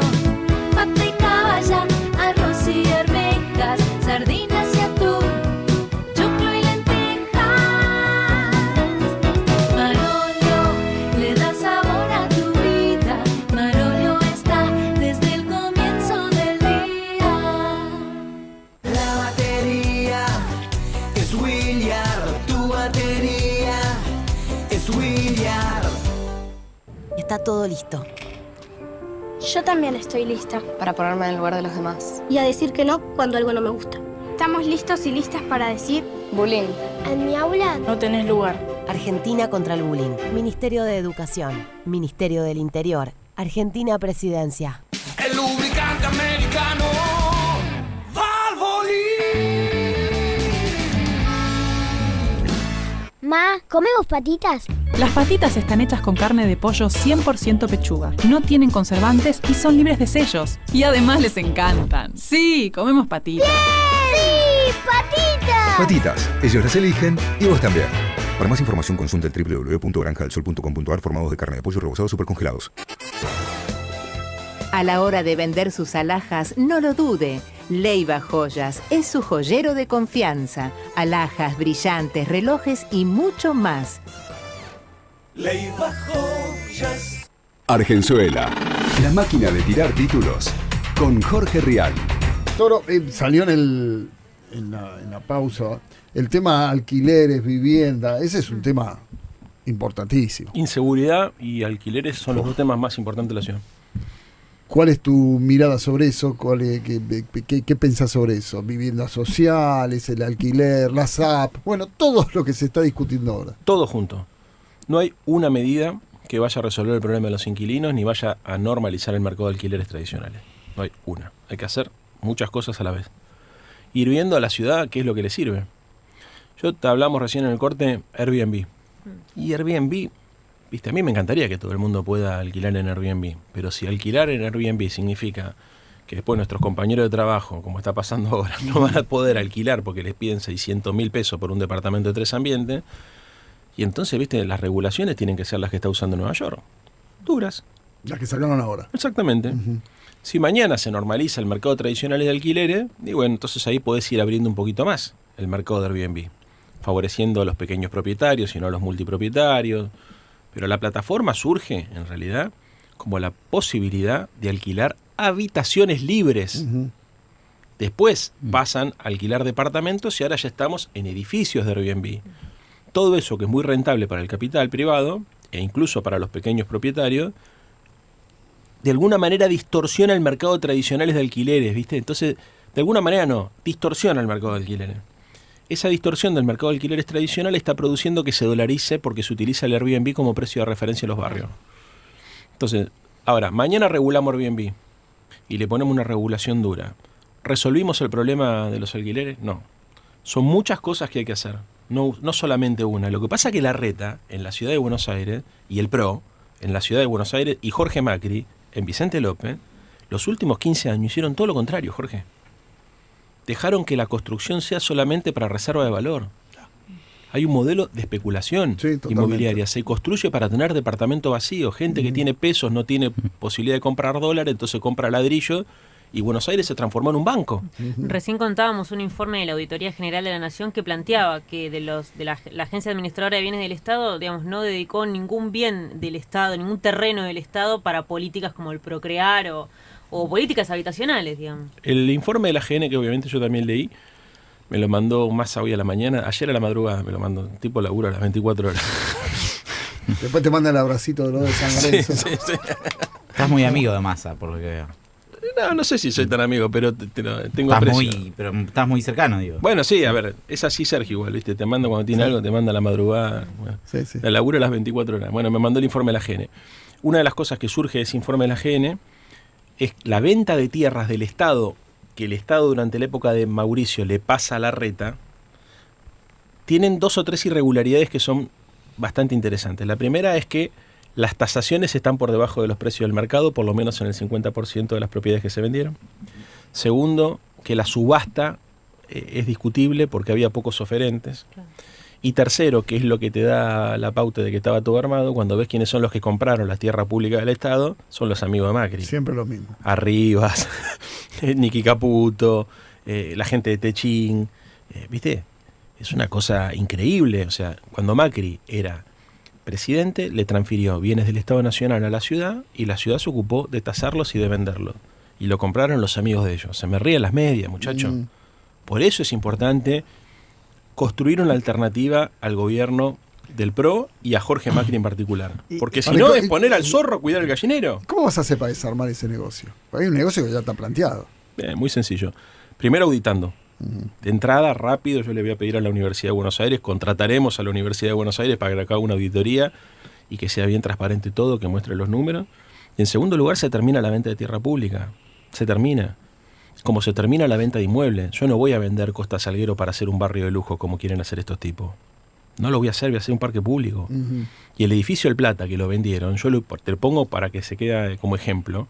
Mate y caballa, arroz y arvejas, sardinas y atún. Está todo listo. Yo también estoy lista. Para ponerme en el lugar de los demás. Y a decir que no cuando algo no me gusta. Estamos listos y listas para decir... Bullying. En mi aula no tenés lugar. Argentina contra el bullying. Ministerio de Educación. Ministerio del Interior. Argentina Presidencia. El lubricante americano. Ma, ¿comemos patitas? Las patitas están hechas con carne de pollo 100% pechuga. No tienen conservantes y son libres de sellos. Y además les encantan. Sí, comemos patitas. ¡Sí! ¡Patitas! Patitas, ellos las eligen y vos también. Para más información consulta el www.granjadelsol.com.ar, formados de carne de pollo rebozados supercongelados. A la hora de vender sus alhajas, no lo dude. Leiva Joyas es su joyero de confianza. Alhajas, brillantes, relojes y mucho más. Leiva Joyas. Argenzuela, la máquina de tirar títulos, con Jorge Rial. Toro, salió en la pausa el tema alquileres, vivienda. Ese es un tema importantísimo. Inseguridad y alquileres son los dos temas más importantes de la ciudad. ¿Cuál es tu mirada sobre eso? ¿Qué pensás sobre eso? Viviendas sociales, el alquiler, las apps, bueno, todo lo que se está discutiendo ahora. Todo junto. No hay una medida que vaya a resolver el problema de los inquilinos ni vaya a normalizar el mercado de alquileres tradicionales. No hay una. Hay que hacer muchas cosas a la vez. Ir viendo a la ciudad qué es lo que le sirve. Te hablamos recién en el corte, Airbnb. Y Airbnb... Viste, a mí me encantaría que todo el mundo pueda alquilar en Airbnb, pero si alquilar en Airbnb significa que después nuestros compañeros de trabajo, como está pasando ahora, no van a poder alquilar porque les piden 600.000 pesos por un departamento de 3 ambientes, y entonces, viste, las regulaciones tienen que ser las que está usando Nueva York. Duras, Las que sacaron ahora. Exactamente. Si mañana se normaliza el mercado tradicional de alquileres, y bueno, entonces ahí podés ir abriendo un poquito más el mercado de Airbnb, favoreciendo a los pequeños propietarios y no a los multipropietarios. Pero la plataforma surge, en realidad, como la posibilidad de alquilar habitaciones libres. Después pasan a alquilar departamentos y ahora ya estamos en edificios de Airbnb. Todo eso que es muy rentable para el capital privado e incluso para los pequeños propietarios, de alguna manera distorsiona el mercado tradicional de alquileres, ¿viste? Entonces, de alguna manera distorsiona el mercado de alquileres. Esa distorsión del mercado de alquileres tradicional está produciendo que se dolarice porque se utiliza el Airbnb como precio de referencia en los barrios. Entonces, ahora, mañana regulamos Airbnb y le ponemos una regulación dura. ¿Resolvimos el problema de los alquileres? No. Son muchas cosas que hay que hacer, no solamente una. Lo que pasa es que Larreta, en la ciudad de Buenos Aires, y el PRO, en la ciudad de Buenos Aires, y Jorge Macri, en Vicente López, los últimos 15 años hicieron todo lo contrario, Jorge. Dejaron que la construcción sea solamente para reserva de valor. Hay un modelo de especulación inmobiliaria. Se construye para tener departamento vacío. Gente que tiene pesos no tiene posibilidad de comprar dólares, entonces compra ladrillo. Y Buenos Aires se transformó en un banco. Recién contábamos un informe de la Auditoría General de la Nación que planteaba que de la Agencia Administradora de Bienes del Estado, digamos, no dedicó ningún bien del Estado, ningún terreno del Estado para políticas como el Procrear o políticas habitacionales, digamos. El informe de la AGN, que obviamente yo también leí, me lo mandó Massa hoy a la mañana, ayer a la madrugada me lo mandó, tipo laburo a las 24 horas. Después te manda el abracito de San Lorenzo. Sí. Estás muy amigo de Massa, por lo que veo. No sé si soy tan amigo, pero tengo estás aprecio. pero estás muy cercano, digo. Bueno, sí, a ver, es así Sergio igual, ¿viste? Te manda cuando tiene algo, te manda a la madrugada. Bueno, la laburo a las 24 horas. Bueno, me mandó el informe de la AGN. Una de las cosas que surge de ese informe de la AGN es la venta de tierras del Estado, que el Estado durante la época de Mauricio le pasa a Larreta. Tienen 2 o 3 irregularidades que son bastante interesantes. La primera es que las tasaciones están por debajo de los precios del mercado, por lo menos en el 50% de las propiedades que se vendieron. Segundo, que la subasta es discutible porque había pocos oferentes. Claro. Y tercero, que es lo que te da la pauta de que estaba todo armado, cuando ves quiénes son los que compraron la tierra pública del Estado, son los amigos de Macri. Siempre lo mismo. Arribas, Niki Caputo, la gente de Techín, ¿viste? Es una cosa increíble. O sea, cuando Macri era presidente, le transfirió bienes del Estado Nacional a la ciudad y la ciudad se ocupó de tasarlos y de venderlos. Y lo compraron los amigos de ellos. Se me ríen las medias, muchachos. Por eso es importante construir una alternativa al gobierno del PRO y a Jorge Macri en particular. Porque si no, es poner al zorro a cuidar el gallinero. ¿Cómo vas a hacer para desarmar ese negocio? Hay un negocio que ya está planteado. Muy sencillo. Primero auditando. De entrada, rápido, yo le voy a pedir a la Universidad de Buenos Aires, contrataremos a la Universidad de Buenos Aires para que haga una auditoría y que sea bien transparente todo, que muestre los números. Y en segundo lugar, se termina la venta de tierra pública. Se termina. Como se termina la venta de inmuebles. Yo no voy a vender Costa Salguero para hacer un barrio de lujo como quieren hacer estos tipos. No lo voy a hacer un parque público. Y el edificio El Plata que lo vendieron, te lo pongo para que se quede como ejemplo.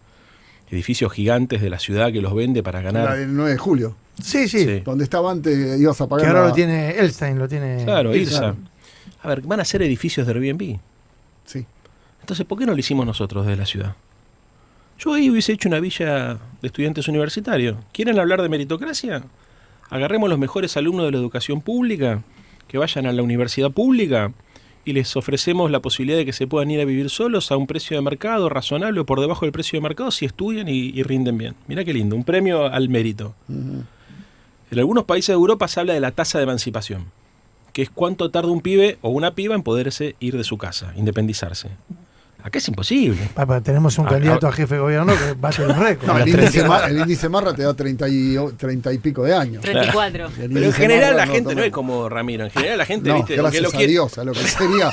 Edificios gigantes de la ciudad que los vende para ganar. El 9 de julio. Sí. Donde estaba antes ibas a pagar. Que ahora lo tiene Elstein, lo tiene. Claro, Irsa. A ver, van a ser edificios de Airbnb. Sí. Entonces, ¿por qué no lo hicimos nosotros desde la ciudad? Yo ahí hubiese hecho una villa de estudiantes universitarios. ¿Quieren hablar de meritocracia? Agarremos los mejores alumnos de la educación pública, que vayan a la universidad pública y les ofrecemos la posibilidad de que se puedan ir a vivir solos a un precio de mercado razonable o por debajo del precio de mercado si estudian y rinden bien. Mirá qué lindo, un premio al mérito. En algunos países de Europa se habla de la tasa de emancipación, que es cuánto tarda un pibe o una piba en poderse ir de su casa, independizarse. Acá es imposible. Papá, tenemos un candidato a jefe de gobierno que bate los récords. No, el índice Marra te da 30 y pico de años. 34. Pero en general la gente no es como Ramiro. En general la gente, ¿viste? Gracias lo a Dios, a lo que sería.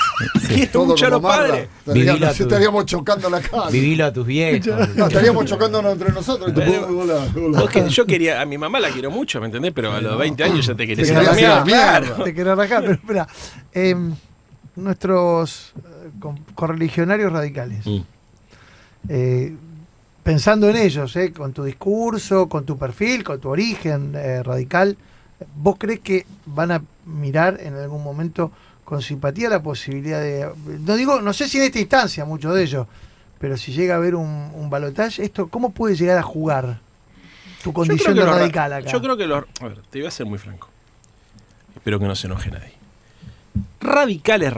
Todo un choro padre. Estaríamos chocando la casa. Vivilo a tus viejos. No, estaríamos chocándonos entre nosotros. Yo quería, a mi mamá la quiero mucho, ¿me entendés? Pero a los 20 años ya te querés ir a la mierda. Te querés arrancar, pero espera. Nuestros correligionarios radicales, pensando en ellos, con tu discurso, con tu perfil, con tu origen radical, ¿vos crees que van a mirar en algún momento con simpatía la posibilidad de, no sé si en esta instancia muchos de ellos, pero si llega a haber un balotaje, esto, ¿cómo puede llegar a jugar tu condición de radical acá? Yo creo que a ver, te voy a ser muy franco. Espero que no se enoje nadie. Radicales,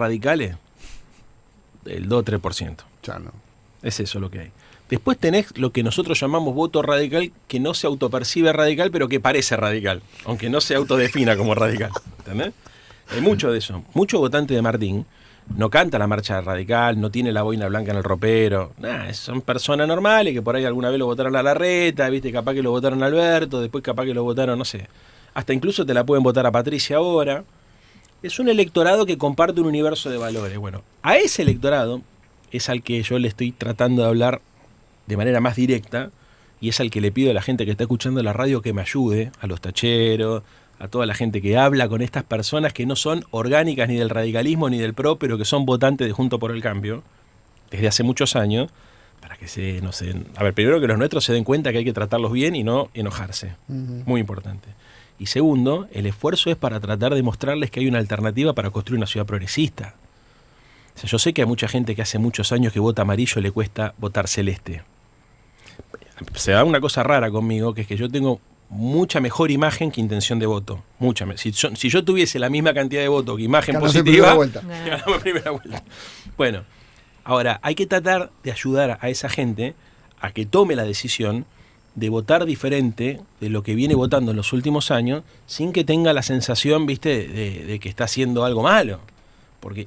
el 2-3%. Ya no. Es eso lo que hay. Después tenés lo que nosotros llamamos voto radical, que no se autopercibe radical, pero que parece radical, aunque no se autodefina como radical. ¿Entendés? Hay mucho de eso. Mucho votante de Martín no canta la marcha radical, no tiene la boina blanca en el ropero. Nah, son personas normales que por ahí alguna vez lo votaron a Larreta, viste, capaz que lo votaron a Alberto, después capaz que lo votaron, no sé. Hasta incluso te la pueden votar a Patricia ahora. Es un electorado que comparte un universo de valores. Bueno, a ese electorado es al que yo le estoy tratando de hablar de manera más directa, y es al que le pido a la gente que está escuchando la radio que me ayude, a los tacheros, a toda la gente que habla con estas personas que no son orgánicas ni del radicalismo ni del PRO, pero que son votantes de Juntos por el Cambio, desde hace muchos años, para que a ver, primero que los nuestros se den cuenta que hay que tratarlos bien y no enojarse. Muy importante. Y segundo, el esfuerzo es para tratar de mostrarles que hay una alternativa para construir una ciudad progresista. O sea, yo sé que a mucha gente que hace muchos años que vota amarillo le cuesta votar celeste. Se da una cosa rara conmigo, que es que yo tengo mucha mejor imagen que intención de voto. Si yo tuviese la misma cantidad de votos que imagen ganamos positiva, ganamos en primera vuelta. Bueno, ahora hay que tratar de ayudar a esa gente a que tome la decisión de votar diferente de lo que viene votando en los últimos años, sin que tenga la sensación, viste, de que está haciendo algo malo.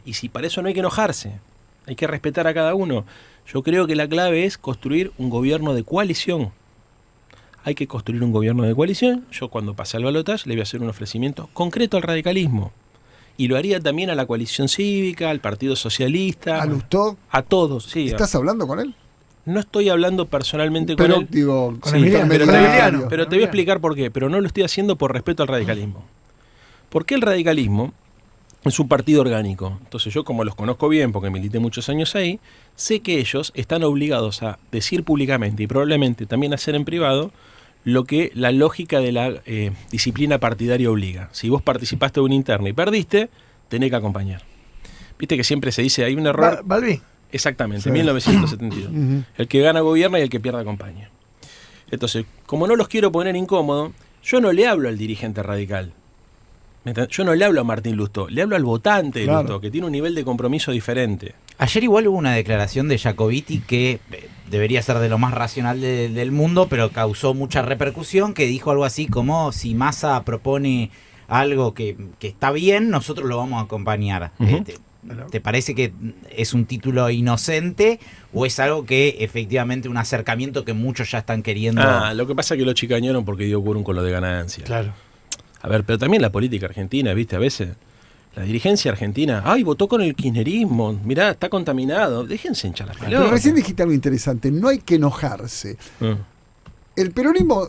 Y si para eso no hay que enojarse, hay que respetar a cada uno. Yo creo que la clave es construir un gobierno de coalición. Hay que construir un gobierno de coalición. Yo cuando pase al balotaje le voy a hacer un ofrecimiento concreto al radicalismo. Y lo haría también a la coalición cívica, al Partido Socialista. ¿A Lustó? A todos, sí. ¿Estás hablando con él? No estoy hablando personalmente con él. Digo, con Emiliano. Pero te voy a explicar por qué. Pero no lo estoy haciendo por respeto al radicalismo. Porque el radicalismo es un partido orgánico. Entonces yo, como los conozco bien, porque milité muchos años ahí, sé que ellos están obligados a decir públicamente y probablemente también hacer en privado lo que la lógica de la disciplina partidaria obliga. Si vos participaste de una interna y perdiste, tenés que acompañar. Viste que siempre se dice, hay un error... ¿Balbi? Exactamente, en 1972. El que gana gobierna y el que pierde acompaña. Entonces, como no los quiero poner incómodo, yo no le hablo al dirigente radical. Yo no le hablo a Martín Lustó, le hablo al votante de Lustó, que tiene un nivel de compromiso diferente. Ayer igual hubo una declaración de Jacobiti que debería ser de lo más racional del mundo, pero causó mucha repercusión, que dijo algo así como: si Massa propone algo que está bien, nosotros lo vamos a acompañar. ¿Te parece que es un título inocente o es algo que efectivamente un acercamiento que muchos ya están queriendo? Lo que pasa es que lo chicañaron porque dio quórum con lo de ganancia. Claro. A ver, pero también la política argentina, viste, a veces la dirigencia argentina, votó con el kirchnerismo, mirá, está contaminado, déjense hinchar las pelotas. Pero recién dijiste algo interesante, no hay que enojarse. El peronismo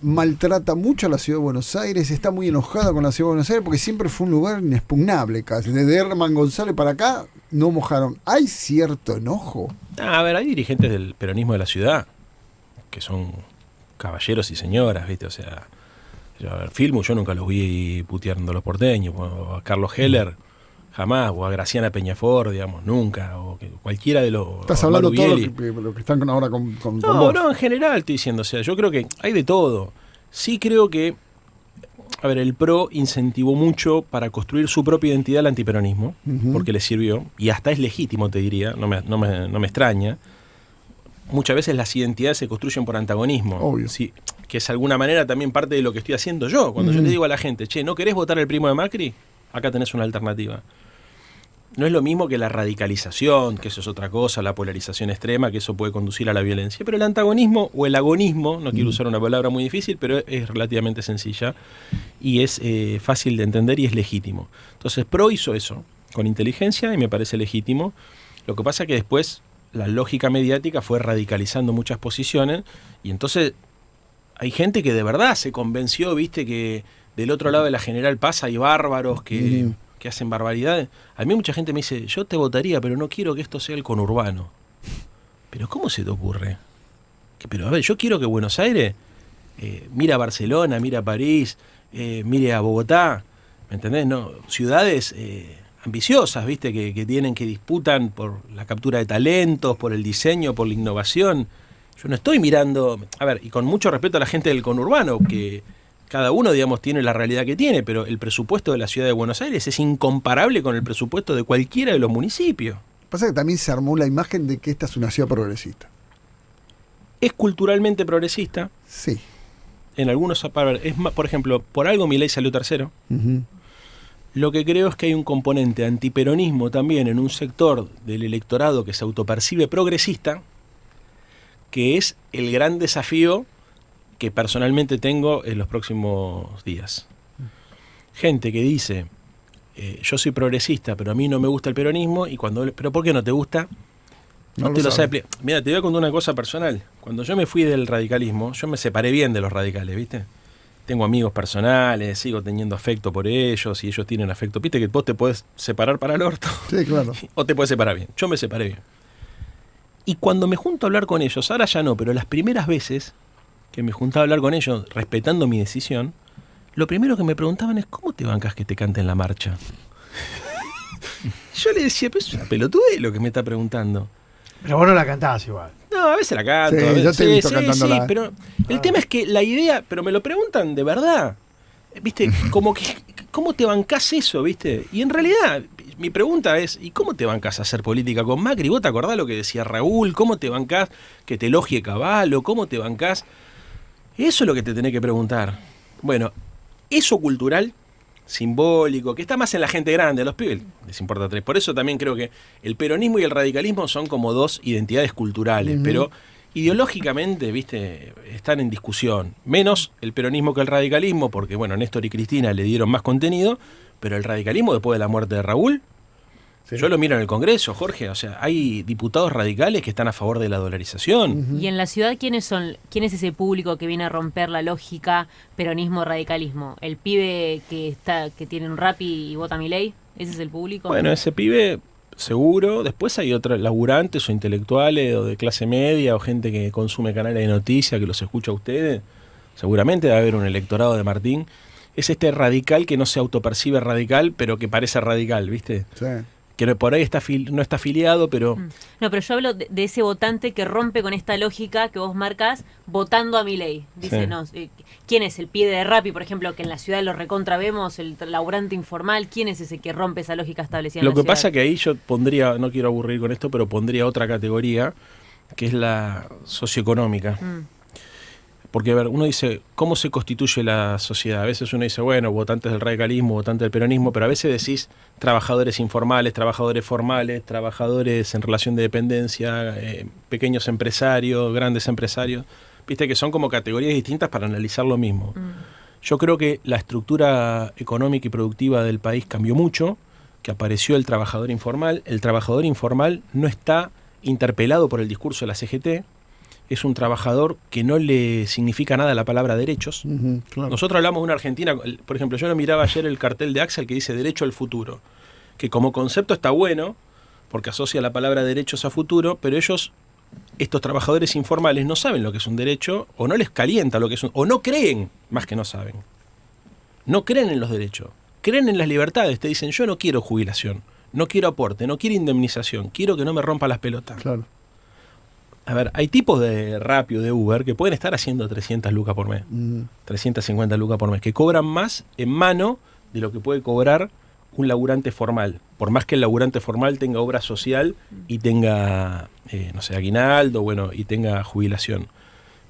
maltrata mucho a la ciudad de Buenos Aires, está muy enojada con la ciudad de Buenos Aires porque siempre fue un lugar inexpugnable casi. Desde Herman González para acá no mojaron. ¿Hay cierto enojo? A ver, hay dirigentes del peronismo de la ciudad que son caballeros y señoras, viste, o sea... A ver, Filmus yo nunca los vi puteando a los porteños, o a Carlos Heller jamás, o a Graciana Peñafort, digamos, nunca, o que cualquiera de los... Estás hablando de todo lo que están ahora con vos. No, en general estoy diciendo, o sea, yo creo que hay de todo. Sí creo que, a ver, el PRO incentivó mucho para construir su propia identidad al antiperonismo, porque le sirvió, y hasta es legítimo, te diría, no me extraña. Muchas veces las identidades se construyen por antagonismo. Obvio. Sí, que es de alguna manera también parte de lo que estoy haciendo yo. Cuando yo le digo a la gente, che, ¿no querés votar al primo de Macri? Acá tenés una alternativa. No es lo mismo que la radicalización, que eso es otra cosa, la polarización extrema, que eso puede conducir a la violencia. Pero el antagonismo o el agonismo, no quiero usar una palabra muy difícil, pero es relativamente sencilla y es fácil de entender y es legítimo. Entonces, PRO hizo eso con inteligencia y me parece legítimo. Lo que pasa es que después la lógica mediática fue radicalizando muchas posiciones y entonces hay gente que de verdad se convenció, viste, que del otro lado de la General Paz hay bárbaros que hacen barbaridades. A mí mucha gente me dice, yo te votaría, pero no quiero que esto sea el conurbano. Pero ¿cómo se te ocurre? Pero a ver, yo quiero que Buenos Aires mire a Barcelona, mire a París, mire a Bogotá, ¿me entendés? No, ciudades ambiciosas, ¿viste? Que disputan por la captura de talentos, por el diseño, por la innovación. Yo no estoy mirando, a ver, y con mucho respeto a la gente del conurbano, que cada uno, digamos, tiene la realidad que tiene, pero el presupuesto de la ciudad de Buenos Aires es incomparable con el presupuesto de cualquiera de los municipios. Pasa que también se armó la imagen de que esta es una ciudad progresista. Es culturalmente progresista. Sí. En algunos, es más, por ejemplo, por algo Milei salió tercero. Uh-huh. Lo que creo es que hay un componente antiperonismo también en un sector del electorado que se autopercibe progresista, que es el gran desafío que personalmente tengo en los próximos días. Gente que dice, yo soy progresista, pero a mí no me gusta el peronismo, pero ¿por qué no te gusta? No te lo sabe. Mira, te voy a contar una cosa personal. Cuando yo me fui del radicalismo, yo me separé bien de los radicales, ¿viste? Tengo amigos personales, sigo teniendo afecto por ellos y ellos tienen afecto. ¿Viste que vos te podés separar para el orto? Sí, claro. O te podés separar bien. Yo me separé bien. Y cuando me junto a hablar con ellos, ahora ya no, pero las primeras veces que me juntaba a hablar con ellos, respetando mi decisión, lo primero que me preguntaban es, ¿cómo te bancas que te canten la marcha? Yo le decía, pero es una pelotudez lo que me está preguntando. Pero vos no la cantabas igual. No, a veces la canto. Sí, a veces, yo te he visto cantándola. Sí, pero el tema es que la idea, pero me lo preguntan de verdad. ¿Viste? Como que, ¿cómo te bancás eso, viste? Y en realidad, mi pregunta es, ¿y cómo te bancás a hacer política con Macri? ¿Vos te acordás lo que decía Raúl? ¿Cómo te bancás que te elogie Cavallo? ¿Cómo te bancás? Eso es lo que te tenés que preguntar. Bueno, eso cultural, simbólico, que está más en la gente grande, a los pibes les importa tres. Por eso también creo que el peronismo y el radicalismo son como dos identidades culturales, pero ideológicamente, viste, están en discusión. Menos el peronismo que el radicalismo, porque bueno, Néstor y Cristina le dieron más contenido, pero el radicalismo después de la muerte de Raúl, yo lo miro en el Congreso, Jorge, o sea, hay diputados radicales que están a favor de la dolarización. Y en la ciudad, ¿quién es ese público que viene a romper la lógica peronismo-radicalismo? ¿El pibe que tiene un rap y vota a Milei? ¿Ese es el público? Bueno, ese pibe, seguro. Después hay otros laburantes o intelectuales o de clase media o gente que consume canales de noticias, que los escucha a ustedes. Seguramente va a haber un electorado de Martín. Es este radical que no se autopercibe radical, pero que parece radical, ¿viste? Sí. Que por ahí no está afiliado, pero... No, pero yo hablo de ese votante que rompe con esta lógica que vos marcas votando a Milei. Dice, Sí. no, ¿quién es el pibe de Rappi, por ejemplo, que en la ciudad lo recontra vemos, el laburante informal? ¿Quién es ese que rompe esa lógica establecida en Lo la que ciudad? pasa que ahí yo pondría, no quiero aburrir con esto, pero pondría otra categoría, que es la socioeconómica. Porque, a ver, uno dice, ¿cómo se constituye la sociedad? A veces uno dice, bueno, votantes del radicalismo, votantes del peronismo, pero a veces decís trabajadores informales, trabajadores formales, trabajadores en relación de dependencia, pequeños empresarios, grandes empresarios. Viste que son como categorías distintas para analizar lo mismo. Yo creo que la estructura económica y productiva del país cambió mucho, que apareció el trabajador informal. El trabajador informal no está interpelado por el discurso de la CGT. Es un trabajador que no le significa nada la palabra derechos. Claro. Nosotros hablamos de una Argentina, por ejemplo, yo lo miraba ayer el cartel de Axel que dice derecho al futuro, que como concepto está bueno, porque asocia la palabra derechos a futuro, pero estos trabajadores informales no saben lo que es un derecho, o no les calienta lo que es o no creen, más que no saben. No creen en los derechos, creen en las libertades, te dicen, yo no quiero jubilación, no quiero aporte, no quiero indemnización, quiero que no me rompa las pelotas. Claro. A ver, hay tipos de Rappi o de Uber que pueden estar haciendo 300 lucas por mes, 350 lucas por mes, que cobran más en mano de lo que puede cobrar un laburante formal. Por más que el laburante formal tenga obra social y tenga, no sé, aguinaldo, bueno, y tenga jubilación.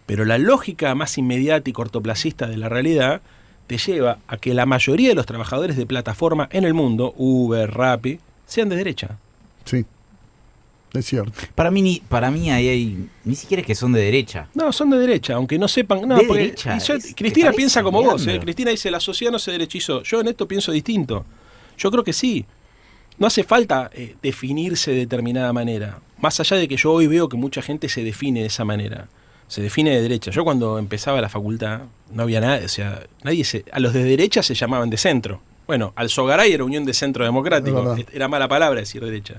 Pero la lógica más inmediata y cortoplacista de la realidad te lleva a que la mayoría de los trabajadores de plataforma en el mundo, Uber, Rappi, sean de derecha. Sí. Es cierto. Para mí ahí hay ni siquiera es que son de derecha. No, son de derecha, aunque no sepan. No, de porque derecha. Cristina piensa como vos. Leandro. Cristina dice, la sociedad no se derechizó. Yo en esto pienso distinto. Yo creo que sí. No hace falta definirse de determinada manera. Más allá de que yo hoy veo que mucha gente se define de esa manera. Se define de derecha. Yo cuando empezaba la facultad no había nada. O sea, a los de derecha se llamaban de centro. Bueno, Alzogaray era Unión de Centro Democrático. Era mala palabra decir derecha.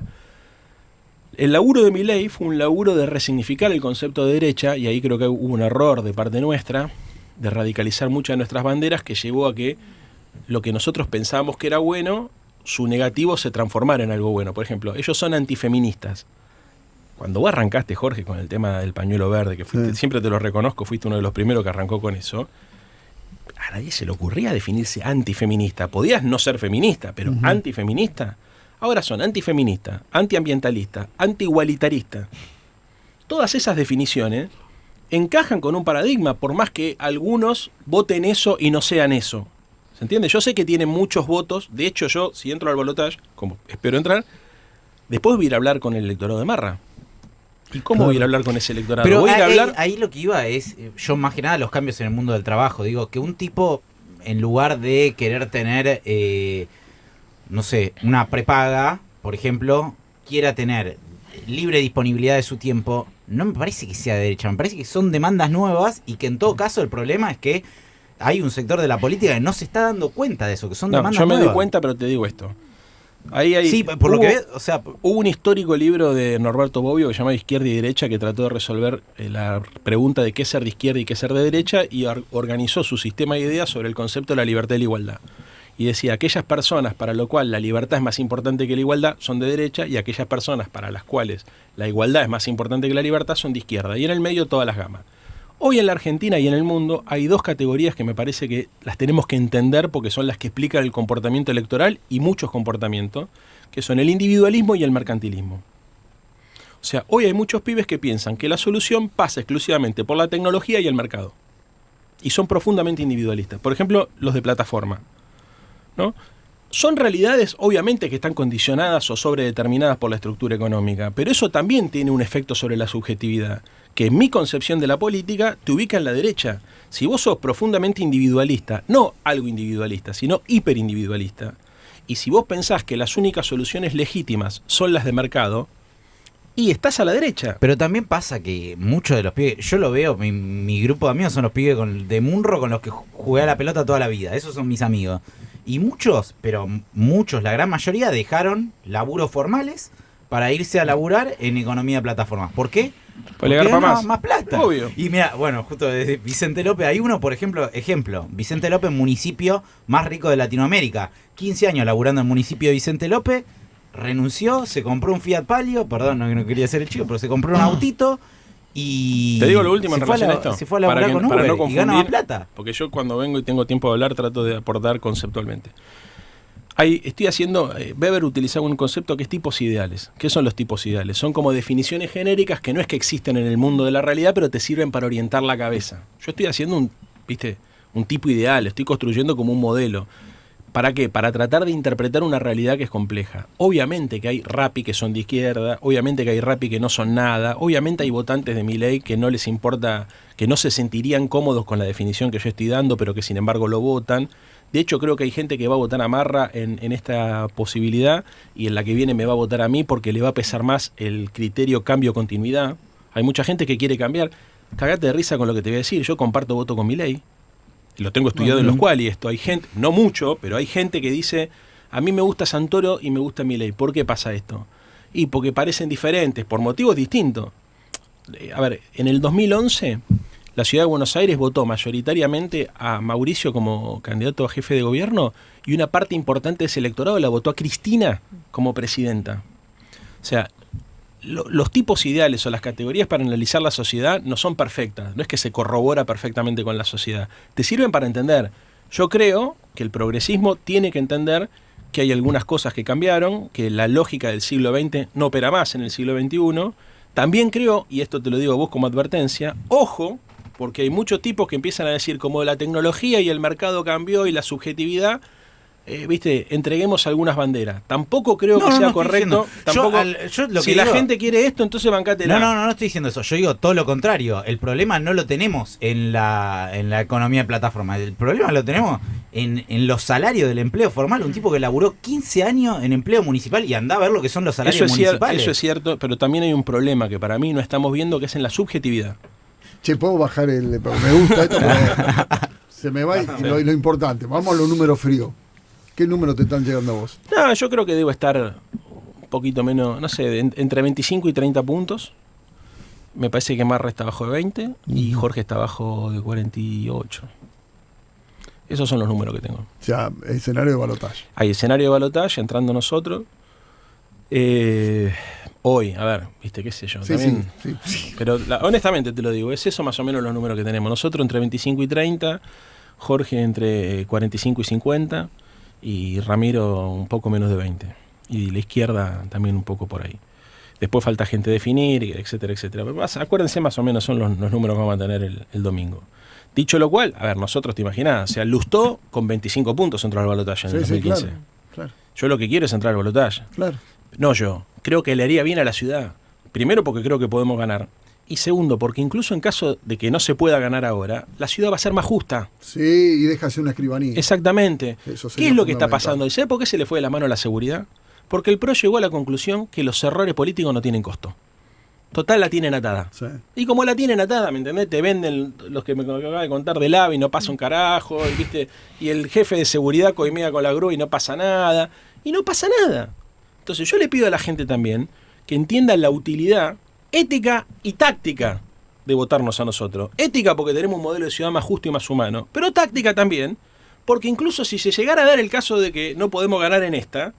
El laburo de Milei fue un laburo de resignificar el concepto de derecha, y ahí creo que hubo un error de parte nuestra, de radicalizar muchas de nuestras banderas, que llevó a que lo que nosotros pensábamos que era bueno su negativo se transformara en algo bueno. Por ejemplo, ellos son antifeministas. Cuando vos arrancaste, Jorge, con el tema del pañuelo verde, que fuiste, siempre te lo reconozco, fuiste uno de los primeros que arrancó con eso, a nadie se le ocurría definirse antifeminista. Podías no ser feminista, pero antifeminista. Ahora son antifeminista, antiambientalista, antiigualitarista. Todas esas definiciones encajan con un paradigma, por más que algunos voten eso y no sean eso. ¿Se entiende? Yo sé que tienen muchos votos. De hecho, yo, si entro al balotaje, como espero entrar, después voy a ir a hablar con el electorado de Marra. ¿Y cómo voy a ir a hablar con ese electorado? Pero voy a ir a hablar... ahí lo que iba es, yo más que nada los cambios en el mundo del trabajo. Digo, que un tipo, en lugar de querer tener, no sé, una prepaga, por ejemplo, quiera tener libre disponibilidad de su tiempo, no me parece que sea de derecha, me parece que son demandas nuevas y que en todo caso el problema es que hay un sector de la política que no se está dando cuenta de eso, que son demandas nuevas. Yo me doy cuenta, pero te digo esto. Sí, por lo que ves, o sea, hubo un histórico libro de Norberto Bobbio que se llama Izquierda y Derecha, que trató de resolver la pregunta de qué es ser de izquierda y qué es ser de derecha, y organizó su sistema de ideas sobre el concepto de la libertad y la igualdad. Y decía, aquellas personas para lo cual la libertad es más importante que la igualdad son de derecha, y aquellas personas para las cuales la igualdad es más importante que la libertad son de izquierda. Y en el medio todas las gamas. Hoy en la Argentina y en el mundo hay dos categorías que me parece que las tenemos que entender porque son las que explican el comportamiento electoral y muchos comportamientos, que son el individualismo y el mercantilismo. O sea, hoy hay muchos pibes que piensan que la solución pasa exclusivamente por la tecnología y el mercado. Y son profundamente individualistas. Por ejemplo, los de plataforma, ¿no? Son realidades obviamente que están condicionadas o sobredeterminadas por la estructura económica, pero eso también tiene un efecto sobre la subjetividad, que en mi concepción de la política te ubica en la derecha. Si vos sos profundamente individualista, no algo individualista, sino hiperindividualista, y si vos pensás que las únicas soluciones legítimas son las de mercado, y estás a la derecha. Pero también pasa que muchos de los pibes, yo lo veo, mi grupo de amigos son los pibes de Munro con los que jugué a la pelota toda la vida, esos son mis amigos. Y muchos, pero muchos, la gran mayoría, dejaron laburos formales para irse a laburar en economía de plataformas. ¿Por qué? Porque ganaba más plata. Obvio. Y mira, bueno, justo desde Vicente López, hay uno, por ejemplo, Vicente López, municipio más rico de Latinoamérica. 15 años laburando en el municipio de Vicente López, renunció, se compró un Fiat Palio, perdón, no quería ser el chico, pero se compró un autito y... Te digo lo último en relación a esto. Se fue a laburar con Uber y gana más plata. Porque yo cuando vengo y tengo tiempo de hablar trato de aportar conceptualmente. Estoy haciendo, Weber utilizaba un concepto que es tipos ideales. ¿Qué son los tipos ideales? Son como definiciones genéricas que no es que existen en el mundo de la realidad, pero te sirven para orientar la cabeza. Yo estoy haciendo un tipo ideal, estoy construyendo como un modelo. ¿Para qué? Para tratar de interpretar una realidad que es compleja. Obviamente que hay rapi que son de izquierda, obviamente que hay rapi que no son nada, obviamente hay votantes de Milei que no les importa, que no se sentirían cómodos con la definición que yo estoy dando, pero que sin embargo lo votan. De hecho, creo que hay gente que va a votar a Marra en esta posibilidad y en la que viene me va a votar a mí porque le va a pesar más el criterio cambio-continuidad. Hay mucha gente que quiere cambiar. Cagate de risa con lo que te voy a decir. Yo comparto voto con Milei. Lo tengo estudiado en los cuales y esto. Hay gente, no mucho, pero hay gente que dice, a mí me gusta Santoro y me gusta Milei. ¿Por qué pasa esto? Y porque parecen diferentes, por motivos distintos. A ver, en el 2011... la ciudad de Buenos Aires votó mayoritariamente a Mauricio como candidato a jefe de gobierno y una parte importante de ese electorado la votó a Cristina como presidenta. O sea, los tipos ideales o las categorías para analizar la sociedad no son perfectas, no es que se corrobora perfectamente con la sociedad. Te sirven para entender. Yo creo que el progresismo tiene que entender que hay algunas cosas que cambiaron, que la lógica del siglo XX no opera más en el siglo XXI. También creo, y esto te lo digo a vos como advertencia, ojo, porque hay muchos tipos que empiezan a decir como la tecnología y el mercado cambió y la subjetividad, entreguemos algunas banderas. Tampoco creo que sea correcto. Tampoco, si la gente quiere esto, entonces bancátela. No estoy diciendo eso. Yo digo todo lo contrario. El problema no lo tenemos en la economía de plataforma. El problema lo tenemos en los salarios del empleo formal. Un tipo que laburó 15 años en empleo municipal y anda a ver lo que son los salarios municipales. Eso es cierto, pero también hay un problema que para mí no estamos viendo, que es en la subjetividad. Che, ¿puedo bajar el...? Me gusta esto porque se me va y lo importante. Vamos a los números fríos. ¿Qué números te están llegando a vos? No, yo creo que debo estar un poquito menos, no sé, entre 25 y 30 puntos. Me parece que Marra está abajo de 20 y Jorge está abajo de 48. Esos son los números que tengo. O sea, escenario de balotaje. Hay escenario de balotaje, entrando nosotros. Hoy, a ver, viste, qué sé yo. Sí, también, sí. Pero honestamente te lo digo, es eso más o menos los números que tenemos. Nosotros entre 25 y 30, Jorge entre 45 y 50, y Ramiro un poco menos de 20. Y la izquierda también un poco por ahí. Después falta gente definir, etcétera, etcétera. Pero acuérdense, más o menos son los números que vamos a tener el domingo. Dicho lo cual, a ver, nosotros, te imaginás, o sea, Lustó con 25 puntos entró al balotaje en el 2015. Claro. Yo lo que quiero es entrar al balotaje. Claro. No yo. Creo que le haría bien a la ciudad. Primero porque creo que podemos ganar. Y segundo, porque incluso en caso de que no se pueda ganar ahora, la ciudad va a ser más justa. Sí, y déjase una escribanía. Exactamente. Eso ¿Qué es lo que está fundamental. pasando? ¿Y sabe por qué se le fue de la mano a la seguridad? Porque el PRO llegó a la conclusión que los errores políticos no tienen costo. Total, la tienen atada. Sí. Y como la tienen atada, ¿me entendés? Te venden los que me acaba de contar del AVI, no pasa un carajo, ¿viste? Y el jefe de seguridad coimea con la grúa y no pasa nada. Y no pasa nada. Entonces yo le pido a la gente también que entiendan la utilidad ética y táctica de votarnos a nosotros. Ética porque tenemos un modelo de ciudad más justo y más humano, pero táctica también porque incluso si se llegara a dar el caso de que no podemos ganar en esta,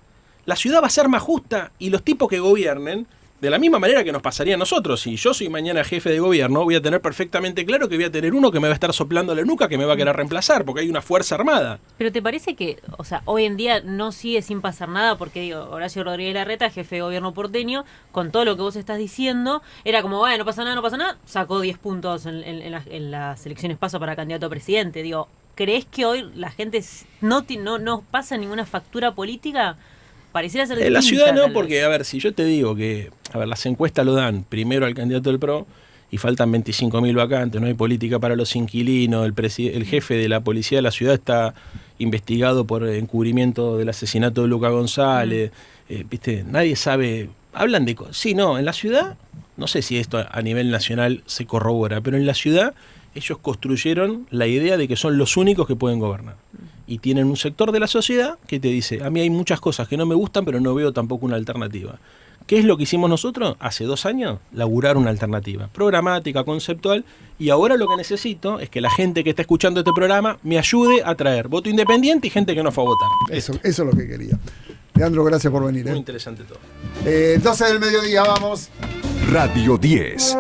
la ciudad va a ser más justa y los tipos que gobiernen, de la misma manera que nos pasaría a nosotros. Si yo soy mañana jefe de gobierno, voy a tener perfectamente claro que voy a tener uno que me va a estar soplando la nuca, que me va a querer reemplazar, porque hay una fuerza armada. Pero ¿te parece que, o sea, hoy en día no sigue sin pasar nada? Porque digo, Horacio Rodríguez Larreta, jefe de gobierno porteño, con todo lo que vos estás diciendo, era como, bueno, no pasa nada, sacó 10 puntos en las elecciones PASO para candidato a presidente. Digo, ¿crees que hoy la gente no pasa ninguna factura política? Pareciera ser En la distinta, ciudad no, tal porque, vez. a ver, si yo te digo que, a ver, las encuestas lo dan primero al candidato del PRO y faltan 25.000 vacantes, no hay política para los inquilinos, el jefe de la policía de la ciudad está investigado por encubrimiento del asesinato de Luca González, viste, nadie sabe, hablan de cosas. Sí, no, en la ciudad, no sé si esto a nivel nacional se corrobora, pero en la ciudad ellos construyeron la idea de que son los únicos que pueden gobernar. Y tienen un sector de la sociedad que te dice, a mí hay muchas cosas que no me gustan, pero no veo tampoco una alternativa. ¿Qué es lo que hicimos nosotros? Hace 2 años, laburar una alternativa programática, conceptual, y ahora lo que necesito es que la gente que está escuchando este programa me ayude a traer voto independiente y gente que no fue a votar. Eso es lo que quería. Leandro, gracias por venir. Muy interesante todo. 12 del mediodía, vamos. Radio 10.